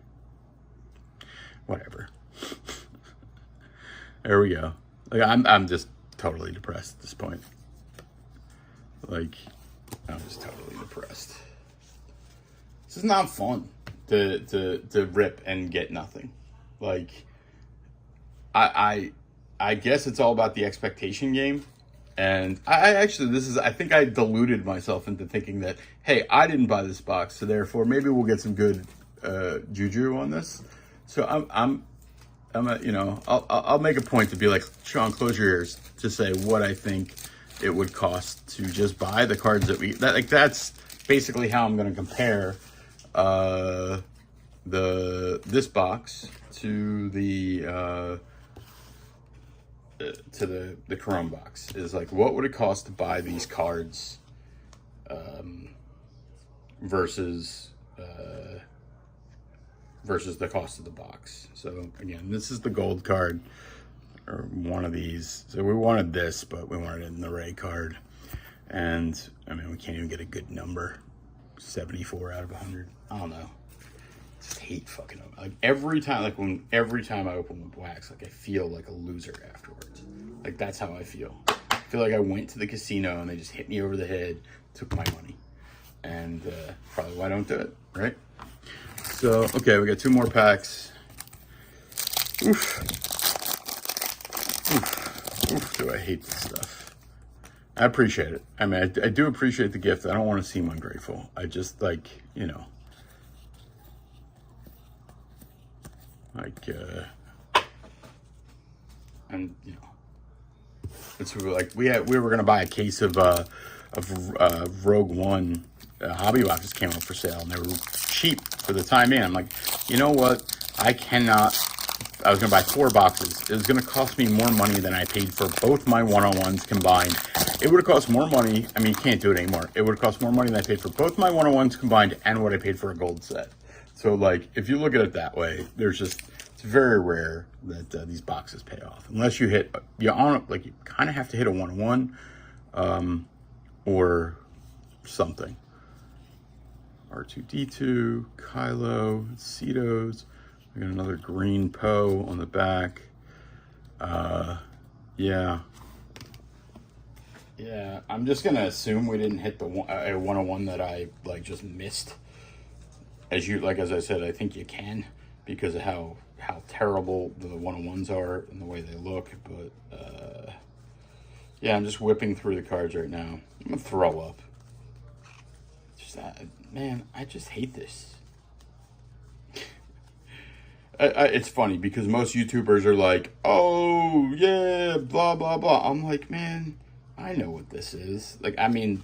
whatever. There we go. Like, I'm just totally depressed at this point. Like, I'm just totally depressed. This is not fun to rip and get nothing. Like, I guess it's all about the expectation game. And I think I deluded myself into thinking that, hey, I didn't buy this box, so therefore maybe we'll get some good juju on this. So I'll make a point to be like, Sean, close your ears, to say what I think it would cost to just buy the cards that's basically how I'm going to compare this box to the Chrome box. Is like, what would it cost to buy these cards versus the cost of the box. So again, this is the gold card, or one of these. So we wanted this, but we wanted it in the Ray card. And I mean, we can't even get a good number. 74 out of 100. I don't know. I just hate fucking them. Like, every time I open the wax, like, I feel like a loser afterwards. Like, that's how I feel. feel like I went to the casino and they just hit me over the head, took my money. And probably why I don't do it, right? So, okay, we got 2 more packs. Oof. Oof. Oof, do I hate this stuff. I appreciate it. I mean, I do appreciate the gift. I don't want to seem ungrateful. I just, like, you know. Like, and, you know. It's like, we were going to buy a case of Rogue One hobby boxes came up for sale, and they were cheap for the time in. I'm like, you know what? I was going to buy 4 boxes. It was going to cost me more money than I paid for both my one-on-ones combined. It would have cost more money. I mean, you can't do it anymore. It would have cost more money than I paid for both my one-on-ones combined and what I paid for a gold set. So, like, if you look at it that way, it's very rare that these boxes pay off. Unless you hit, you kind of have to hit a one-on-one or something. R2-D2, Kylo, Cetos. We got another green Poe on the back. Yeah. Yeah, I'm just gonna assume we didn't hit the a 101 that I like just missed. As I said, I think you can because of how terrible the 101s are and the way they look. But yeah, I'm just whipping through the cards right now. I'm gonna throw up. Just man, I just hate this. It's funny because most YouTubers are like, "Oh yeah, blah blah blah." I'm like, man, I know what this is. Like, I mean,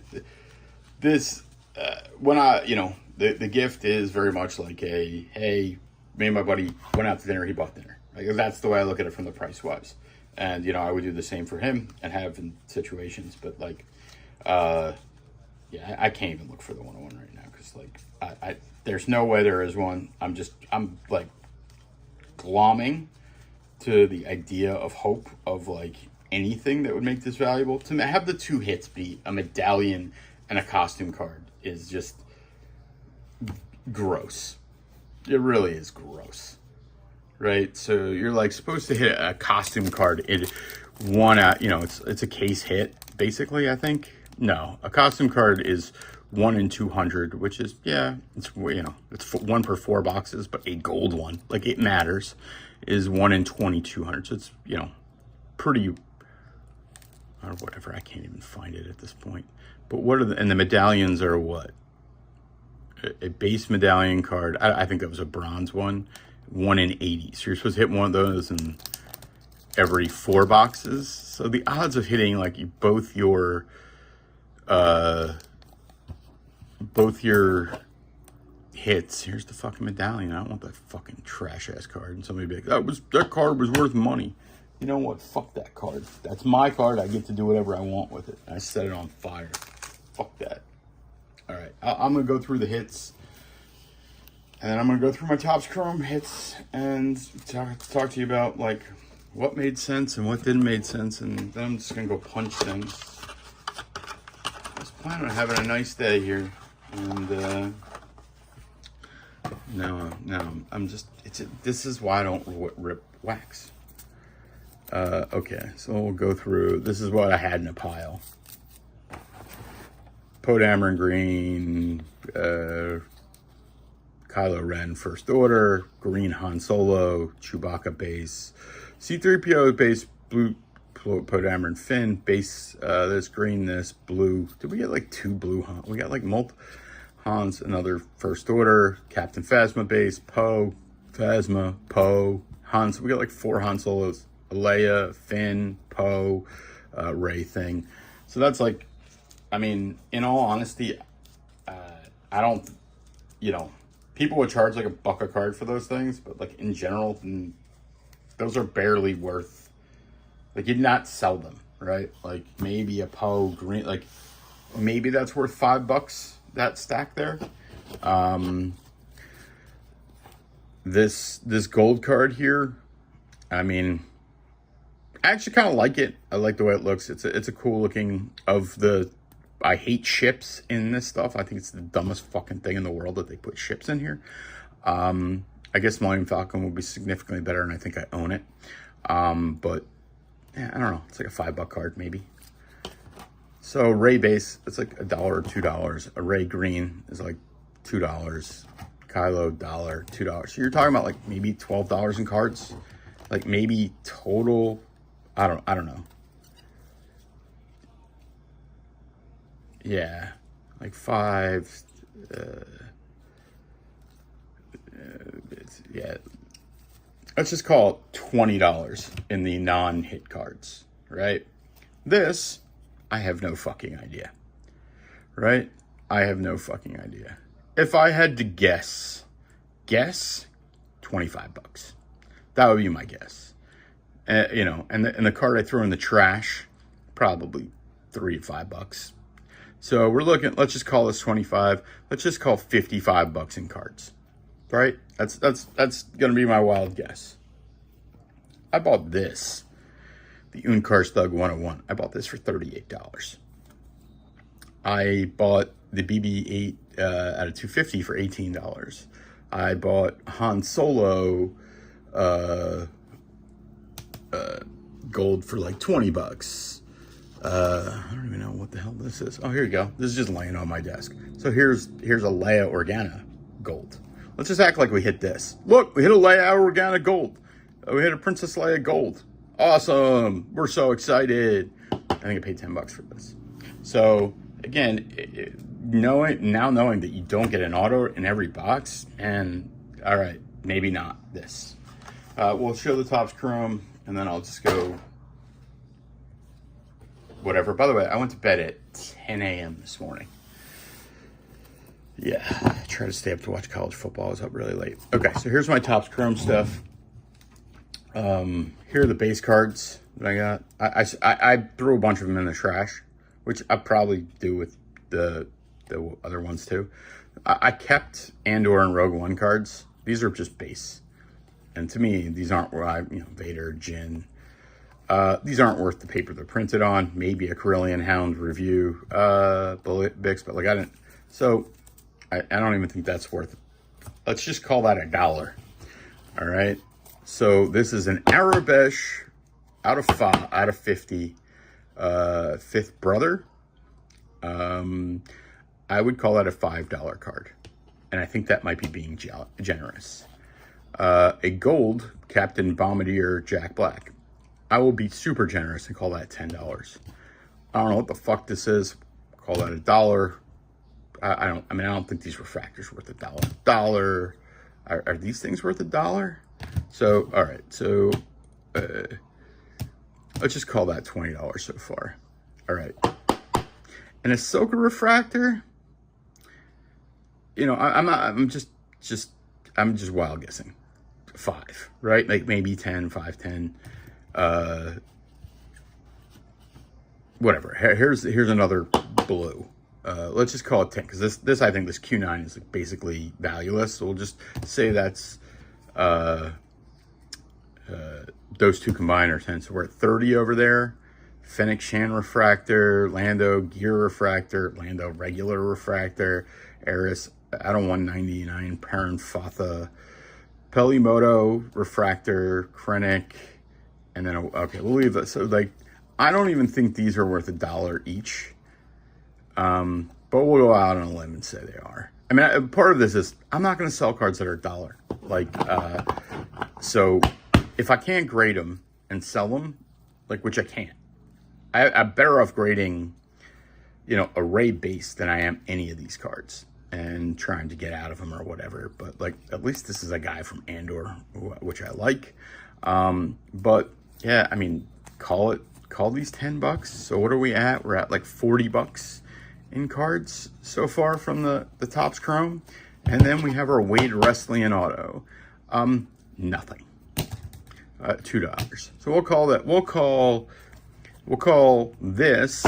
this when the gift is very much like hey, me and my buddy went out to dinner, he bought dinner. Like, that's the way I look at it from the price wise. And I would do the same for him and have in situations, but like, yeah, I can't even look for the 101 right now because like I there's no way there is one. I'm like glomming to the idea of hope of like anything that would make this valuable. To have the 2 hits be a medallion and a costume card is just gross. It really is gross, right? So you're like supposed to hit a costume card in one out. It's a case hit basically. I think no, a costume card is 1 in 200, which is it's it's 1 per 4 boxes, but a gold one, like it matters, is 1 in 2,200. So it's pretty or whatever. I can't even find it at this point. But what are the medallions are what? A base medallion card. I think that was a bronze one. 1 in 80. So you're supposed to hit one of those in every 4 boxes. So the odds of hitting like both your hits. Here's the fucking medallion. I don't want that fucking trash ass card. And somebody be like, that card was worth money. You know what? Fuck that card. That's my card. I get to do whatever I want with it. I set it on fire. Fuck that. All right, I'm going to go through the hits, and then I'm going to go through my Topps Chrome hits and talk to you about, like, what made sense and what didn't make sense, and then I'm just going to go punch things. I was planning on having a nice day here, and no, I'm just, this is why I don't rip wax. Okay, so we'll go through, this is what I had in a pile. Poe Dameron green, Kylo Ren first order, green Han Solo, Chewbacca base, C-3PO base, blue Poe Dameron Finn base, this green, this blue. Did we get like 2 blue Han? We got like multiple Hans, another first order, Captain Phasma base, Poe, Phasma, Poe, Han. So we got like 4 Han Solos, Leia, Finn, Poe, Rey thing. So that's like, I mean, in all honesty, I don't, people would charge like $1 a card for those things, but like in general, those are barely worth, like you'd not sell them, right? Like maybe a Poe green, like maybe that's worth $5, that stack there. This gold card here, I mean, I actually kind of like it. I like the way it looks. It's a cool looking I hate ships in this stuff. I think it's the dumbest fucking thing in the world that they put ships in here. I guess Millennium Falcon would be significantly better, and I think I own it. But yeah, I don't know. It's like a $5 card maybe. So Ray base, it's like $1 or $2. A Ray green is like $2. Kylo $1, $2. So you're talking about like maybe $12 in cards, like maybe total. I don't know. Yeah, like five. Yeah, let's just call it $20 in the non-hit cards, right? This, I have no fucking idea, right? I have no fucking idea. If I had to guess, $25. That would be my guess. You know, and the card I throw in the trash, probably $3 to $5. So we're looking. Let's just call this 25. Let's just call 55 bucks in cards, right? That's gonna be my wild guess. I bought this, the Unkar Thug 101. I bought this for $38. I bought the BB-8 out of 250 for $18. I bought Han Solo gold for like $20. I don't even know what the hell this is. Oh, here you go. This is just laying on my desk. So here's a Leia Organa gold. Let's just act like we hit this. Look, we hit a Leia Organa gold. We hit a Princess Leia gold. Awesome. We're so excited. I think I paid $10 for this. So again, knowing that you don't get an auto in every box, and all right, maybe not this. We'll show the Topps Chrome, and then I'll just go whatever. By the way, I went to bed at 10 a.m. this morning. Yeah, I tried to stay up to watch college football. I was up really late. Okay, so here's my Topps Chrome stuff. Here are the base cards that I got. I threw a bunch of them in the trash, which I probably do with the other ones too. I kept Andor and Rogue One cards. These are just base. And to me, these aren't where Vader, Jyn. These aren't worth the paper they're printed on. Maybe a Carillion Hound review, Bix, but like I didn't. So I don't even think that's worth it. Let's just call that $1. All right. So this is an Arabesh out of 50, fifth brother. I would call that a $5 card, and I think that might be being generous. A gold Captain Bombardier Jack Black. I will be super generous and call that $10. I don't know what the fuck this is. Call that $1. I don't think these refractors are worth $1. Are these things worth $1? So, all right. So, let's just call that $20 so far. All right. And Ahsoka refractor, I'm just wild guessing. 5, right? Like maybe 10, 5, 10. Whatever. Here's another blue. Let's just call it 10, because this I think this Q9 is basically valueless. So we'll just say that's those two combined are 10. So we're at 30 over there. Fennec Shan refractor, Lando Gear refractor, Lando regular refractor, Eris out of 199, Perrin Fatha, Pelimoto refractor, Krennic, and then okay, we'll leave that. So like, I don't even think these are worth $1 each. But we'll go out on a limb and say they are. I mean, part of this is I'm not going to sell cards that are $1. Like, so if I can't grade them and sell them, like, which I can't, I'm better off grading, a Ray base than I am any of these cards and trying to get out of them or whatever. But like, at least this is a guy from Andor, which I like. But yeah, I mean, call these $10. So what are we at? We're at like $40 in cards so far from the Topps Chrome. And then we have our Wade Wrestling auto. Nothing. $2. So we'll call this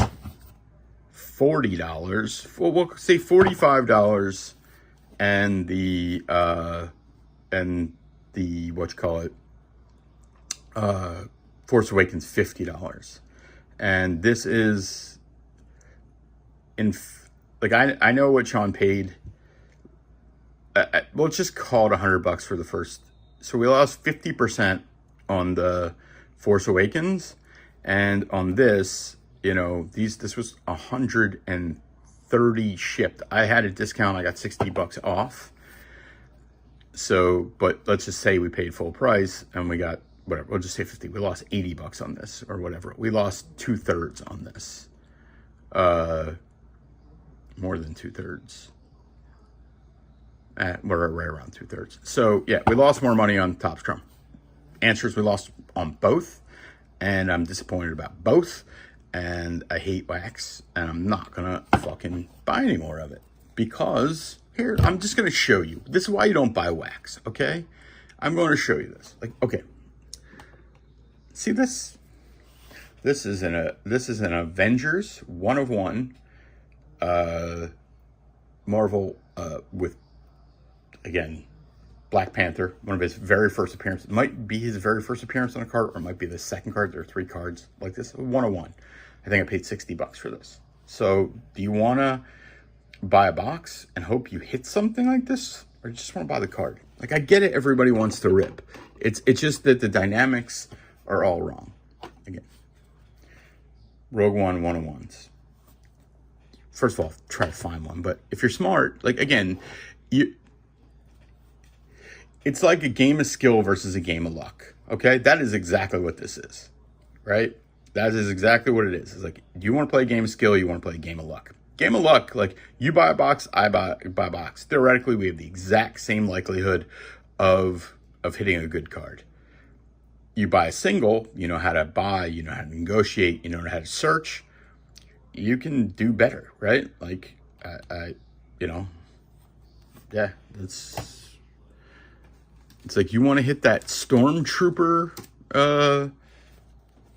$40. Well, we'll say $45, and the Force Awakens $50. And this is I know what Sean paid. We'll just call it $100 for the first. So we lost 50% on the Force Awakens, and on this, you know, this was 130 shipped. I had a discount. I got $60 off. So, but let's just say we paid full price and we got whatever. We'll just say 50. We lost $80 on this or whatever. We lost 2/3 on this. More than 2/3. We're right around 2/3. So yeah, we lost more money on Topps Chrome. Answer is we lost on both, and I'm disappointed about both, and I hate wax, and I'm not gonna fucking buy any more of it because here I'm just gonna show you. This is why you don't buy wax, okay? I'm going to show you this. Like, okay, see this? This is an Avengers 1 of 1 Marvel with, again, Black Panther, one of his very first appearances. It might be his very first appearance on a card, or it might be the second card. There are 3 cards like this. 1 of 1. I think I paid $60 for this. So do you want to buy a box and hope you hit something like this, or you just want to buy the card? Like, I get it, everybody wants to rip. It's just that the dynamics are all wrong. Again, Rogue One 1 of 1s. First of all, try to find one. But if you're smart, like, again, it's like a game of skill versus a game of luck. Okay? That is exactly what this is. Right? That is exactly what it is. It's like, do you want to play a game of skill? You want to play a game of luck? Game of luck, like, you buy a box, I buy a box. Theoretically, we have the exact same likelihood of hitting a good card. You buy a single, you know how to buy, you know how to negotiate, you know how to search. You can do better, right? Like, you know, yeah, it's like, you want to hit that Stormtrooper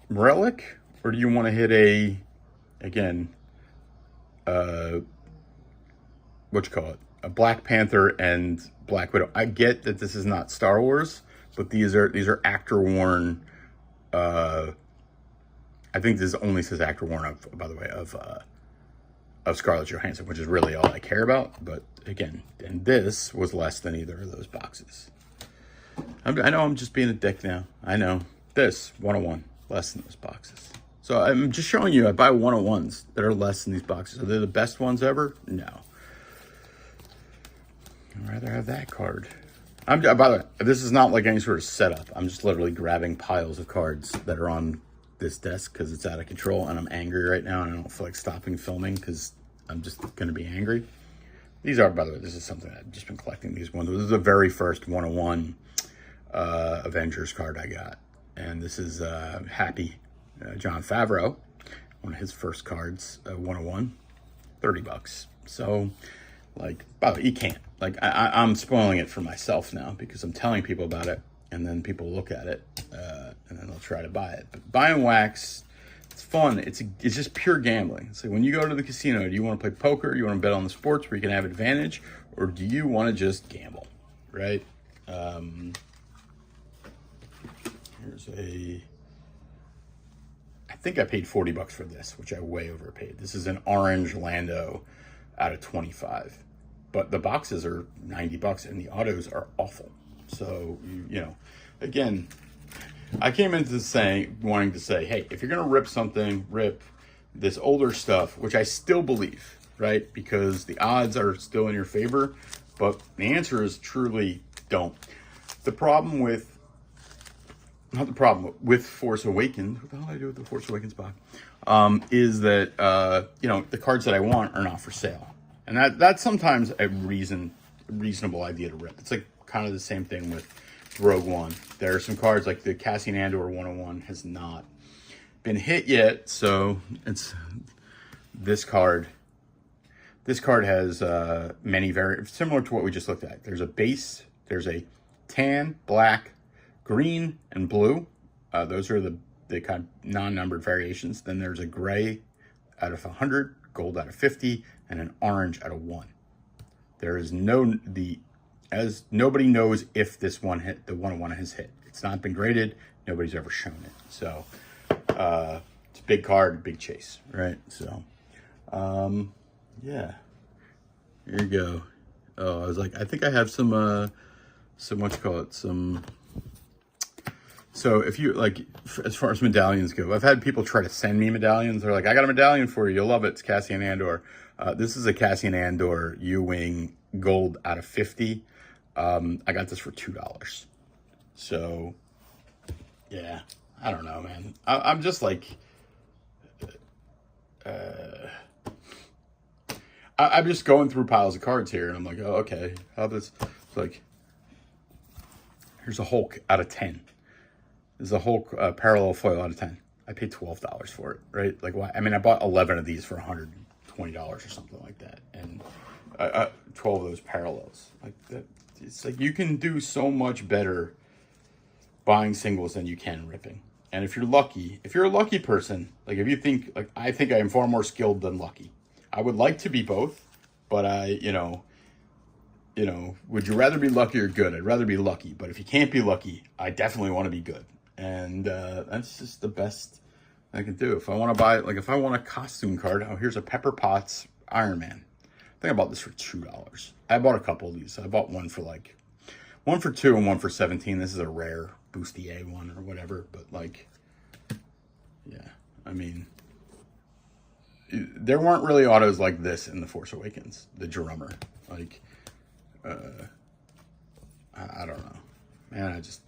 relic, or do you want to hit a, again, what you call it, a Black Panther and Black Widow? I get that this is not Star Wars, but these are actor worn. I think this only says actor worn of, by the way, of Scarlett Johansson, which is really all I care about. But again, and this was less than either of those boxes. I know I'm just being a dick now. I know. This 1 of 1, less than those boxes. So I'm just showing you, I buy 1 of 1s that are less than these boxes. Are they the best ones ever? No. I'd rather have that card. By the way, this is not like any sort of setup. I'm just literally grabbing piles of cards that are on this desk because it's out of control, and I'm angry right now, and I don't feel like stopping filming because I'm just going to be angry. These are, by the way, this is something I've just been collecting, these ones. This is the very first 1 of 1 Avengers card I got. And this is Happy Jon Favreau, one of his first cards, 1 of 1, $30. So, like, by the way, you can't. Like, I'm spoiling it for myself now because I'm telling people about it, and then people look at it, and then they'll try to buy it. But buying wax, it's fun. It's just pure gambling. It's like, when you go to the casino, do you want to play poker? Do you want to bet on the sports where you can have advantage? Or do you want to just gamble, right? Here's I think I paid $40 for this, which I way overpaid. This is an orange Lando out of 25. But the boxes are $90 and the autos are awful. So, you know, again, I came into wanting to say, hey, if you're going to rip something, rip this older stuff, which I still believe, right? Because the odds are still in your favor. But the answer is truly don't. The problem with, not the problem, with Force Awakens, what the hell did I do with the Force Awakens box? Is that, you know, the cards that I want are not for sale. And that's sometimes a reasonable idea to rip. It's like kind of the same thing with Rogue One. There are some cards like the Cassian Andor 101 has not been hit yet. So it's this card. This card has many similar to what we just looked at. There's a base, there's a tan, black, green, and blue. Those are the kind of non-numbered variations. Then there's a gray out of 100, gold out of 50, and an orange out of 1. There is nobody knows if this one hit, the 101 has hit. It's not been graded. Nobody's ever shown it. So it's a big card, big chase, right? So yeah, here you go. Oh, I was like, I think I have some what you call it, some So if you like, as far as medallions go, I've had people try to send me medallions. They're like, I got a medallion for you. You'll love it. It's Cassian Andor. This is a Cassian Andor U-Wing gold out of 50. I got this for $2. So yeah, I don't know, man. I'm just like, I'm just going through piles of cards here, and I'm like, oh, okay. How this? It's like, here's a Hulk out of 10. This is a Hulk parallel foil out of 10. I paid $12 for it, right? Like, why? I mean, I bought 11 of these for $120 or something like that, and 12 of those parallels. Like that, it's like you can do so much better buying singles than you can ripping. And if you're a lucky person, like if you think, like I think I am far more skilled than lucky. I would like to be both, but would you rather be lucky or good? I'd rather be lucky, but if you can't be lucky, I definitely want to be good. And that's just the best I can do. If I want to buy, like if I want a costume card, oh, here's a Pepper Potts Iron Man. I think I bought this for $2. I bought a couple of these. I bought one for $2 and one for $17. This is a rare bustier one or whatever, but like, yeah, I mean, there weren't really autos like this in The Force Awakens, the drummer. Like, I don't know, man. I just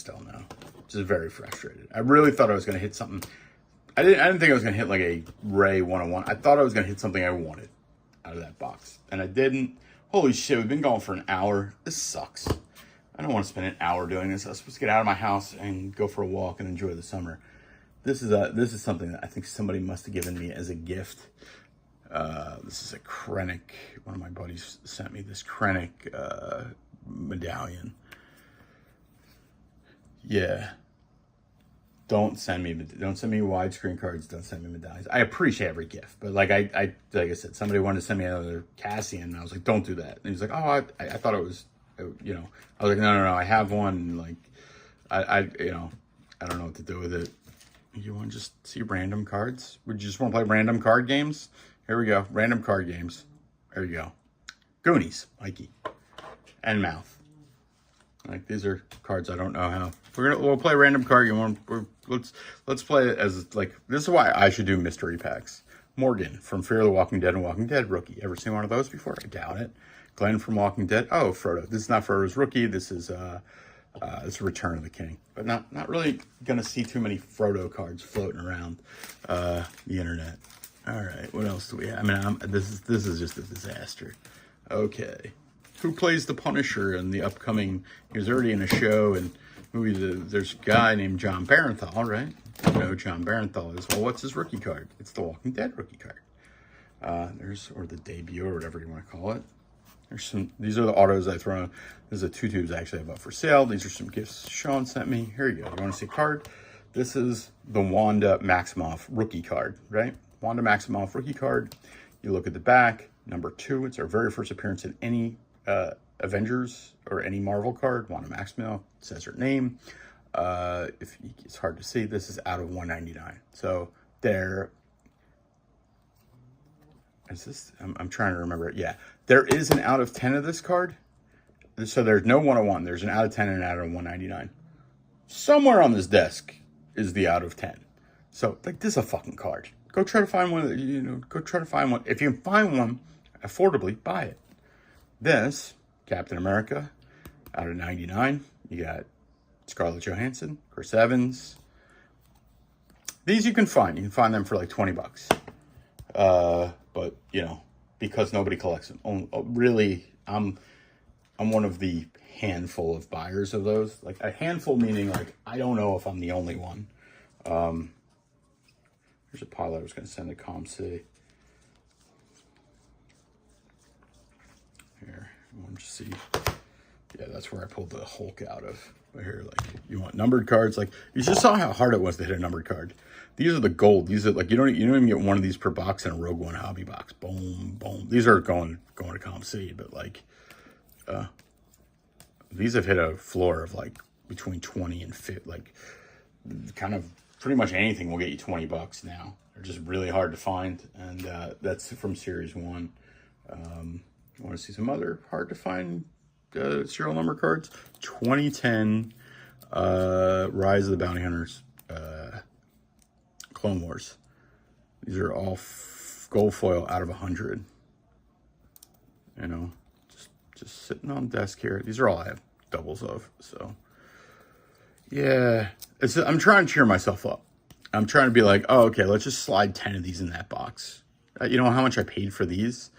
don't know. Just very frustrated. I really thought I was gonna hit something. I didn't think I was gonna hit like a Ray 101. I thought I was gonna hit something I wanted out of that box, and I didn't. Holy shit, we've been going for an hour. This sucks. I don't want to spend an hour doing this. I was supposed to get out of my house and go for a walk and enjoy the summer. This is something that I think somebody must have given me as a gift. This is a Krennic. One of my buddies sent me this Krennic medallion. Yeah. Don't send me widescreen cards. Don't send me medallions. I appreciate every gift, but like I said, somebody wanted to send me another Cassian, and I was like, don't do that. And he was like, oh, I thought it was, I was like, no, I have one. And like, I don't know what to do with it. You want to just see random cards? Would you just want to play random card games? Here we go, random card games. There you go. Goonies, Mikey, and Mouth. Like these are cards I don't know how. We'll play a random card game. Let's play it as like, this is why I should do mystery packs. Morgan from Fear the Walking Dead and Walking Dead rookie. Ever seen one of those before? I doubt it. Glenn from Walking Dead. Oh, Frodo. This is not Frodo's rookie. This is Return of the King. But not really gonna see too many Frodo cards floating around the internet. All right, what else do we have? I mean, this is just a disaster. Okay. Who plays the Punisher in the upcoming? He was already in a show and movie. There's a guy named John Barenthal, right? You know who John Barenthal is. Well, what's his rookie card? It's the Walking Dead rookie card. Or the debut or whatever you want to call it. These are the autos I throw on. There's a 2 tubes actually I bought for sale. These are some gifts Sean sent me. Here you go. You want to see a card? This is the Wanda Maximoff rookie card, right? Wanda Maximoff rookie card. You look at the back, number 2. It's our very first appearance in any Avengers or any Marvel card. Wanda Maximoff says her name. It's hard to see, this is out of 199. So there is this. I'm trying to remember it. Yeah, there is an out of 10 of this card. So there's no 101. There's an out of 10 and an out of 199. Somewhere on this desk is the out of 10. So like, this is a fucking card. Go try to find one. Go try to find one. If you can find one affordably, buy it. This, Captain America, out of 99. You got Scarlett Johansson, Chris Evans. These you can find. You can find them for like $20. But because nobody collects them. Really, I'm one of the handful of buyers of those. Like a handful meaning like I don't know if I'm the only one. Here's a pile I was going to send to ComC. Here, I want to see. Yeah, that's where I pulled the Hulk out of. But here, like, you want numbered cards? Like, you just saw how hard it was to hit a numbered card. These are the gold. These are like, you don't even get one of these per box in a Rogue One hobby box. Boom, boom. These are going to ComC, but like, these have hit a floor of like between 20 and 50. Like, kind of pretty much anything will get you $20 now. They're just really hard to find, and that's from Series 1. I want to see some other hard to find serial number cards. 2010 Rise of the Bounty Hunters, Clone Wars. These are all gold foil out of 100. You know, just sitting on the desk here. These are all I have doubles of. So, yeah, I'm trying to cheer myself up. I'm trying to be like, oh, okay, let's just slide 10 of these in that box. You know how much I paid for these?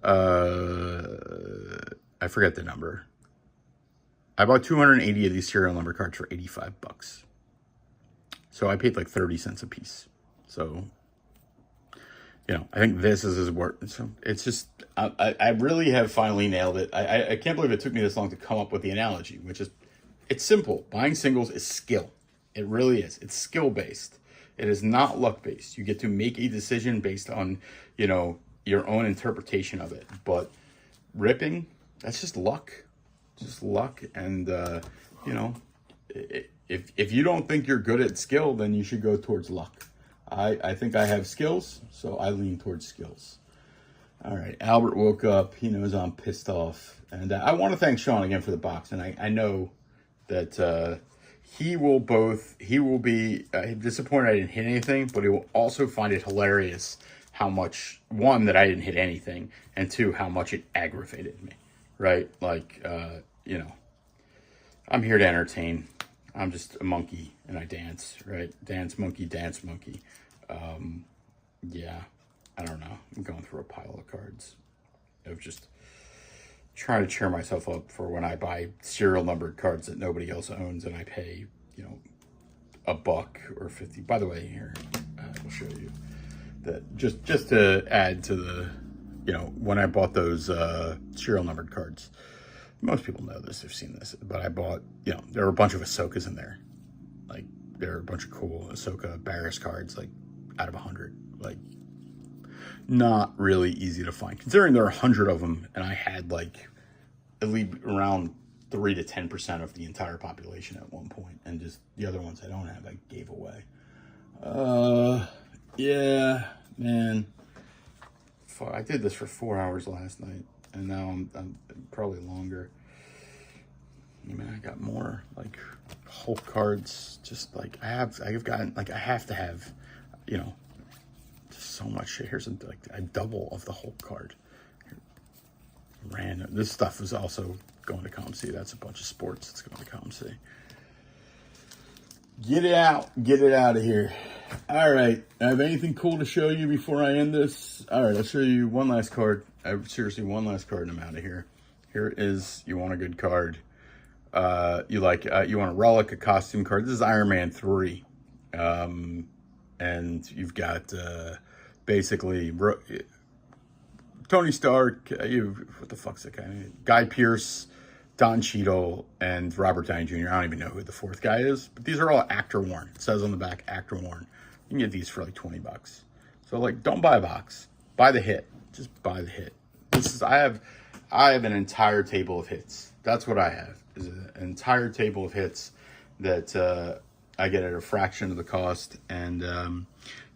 I forget the number. I bought 280 of these serial number cards for $85. So I paid like 30 cents a piece. So, you know, I think this is his worth. So it's just, I really have finally nailed it. I can't believe it took me this long to come up with the analogy, which is, it's simple. Buying singles is skill. It really is. It's skill-based. It is not luck-based. You get to make a decision based on, you know, your own interpretation of it. But ripping, that's just luck. Just luck. And, you know, if you don't think you're good at skill, then you should go towards luck. I think I have skills, so I lean towards skills. All right, Albert woke up. He knows I'm pissed off. And I want to thank Sean again for the box. And I know that he will be disappointed I didn't hit anything, but he will also find it hilarious how much, one, that I didn't hit anything, and two, how much it aggravated me, right? Like, you know, I'm here to entertain. I'm just a monkey, and I dance, right? Dance monkey, dance monkey. Yeah, I don't know. I'm going through a pile of cards of just trying to cheer myself up for when I buy serial numbered cards that nobody else owns, and I pay, you know, $1 or 50. By the way, here, I'll show you that just to add to the, you know, when I bought those serial numbered cards. Most people know this, they've seen this, but I bought, you know, there were a bunch of Ahsokas in there. Like, there are a bunch of cool Ahsoka Barris cards, like, out of 100. Like, not really easy to find, considering there are 100 of them, and I had, like, at least around 3 to 10% of the entire population at one point, and just the other ones I don't have, I gave away. Yeah, man. Fuck, I did this for 4 hours last night, and now I'm probably longer. I mean, I got more, like, Hulk cards, just, like, I've gotten, like, I have to have, you know, just so much shit. Here's, like, a double of the Hulk card. Random. This stuff is also going to ComC. That's a bunch of sports that's going to ComC. Get it out. Get it out of here. All right. I have anything cool to show you before I end this? All right. I'll show you one last card. Seriously, one last card and I'm out of here. Here is, you want a good card. You want a relic, a costume card. This is Iron Man 3. And you've got basically Tony Stark, what the fuck's that guy? Guy Pearce, Don Cheadle, and Robert Downey Jr. I don't even know who the fourth guy is, but these are all actor worn. It says on the back, actor worn. You can get these for like $20. So like, don't buy a box. Buy the hit. Just buy the hit. I have an entire table of hits. That's what I have, is an entire table of hits that I get at a fraction of the cost. And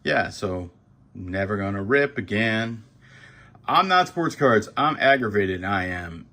yeah, so never gonna rip again. I'm not sports cards. I'm aggravated. I am.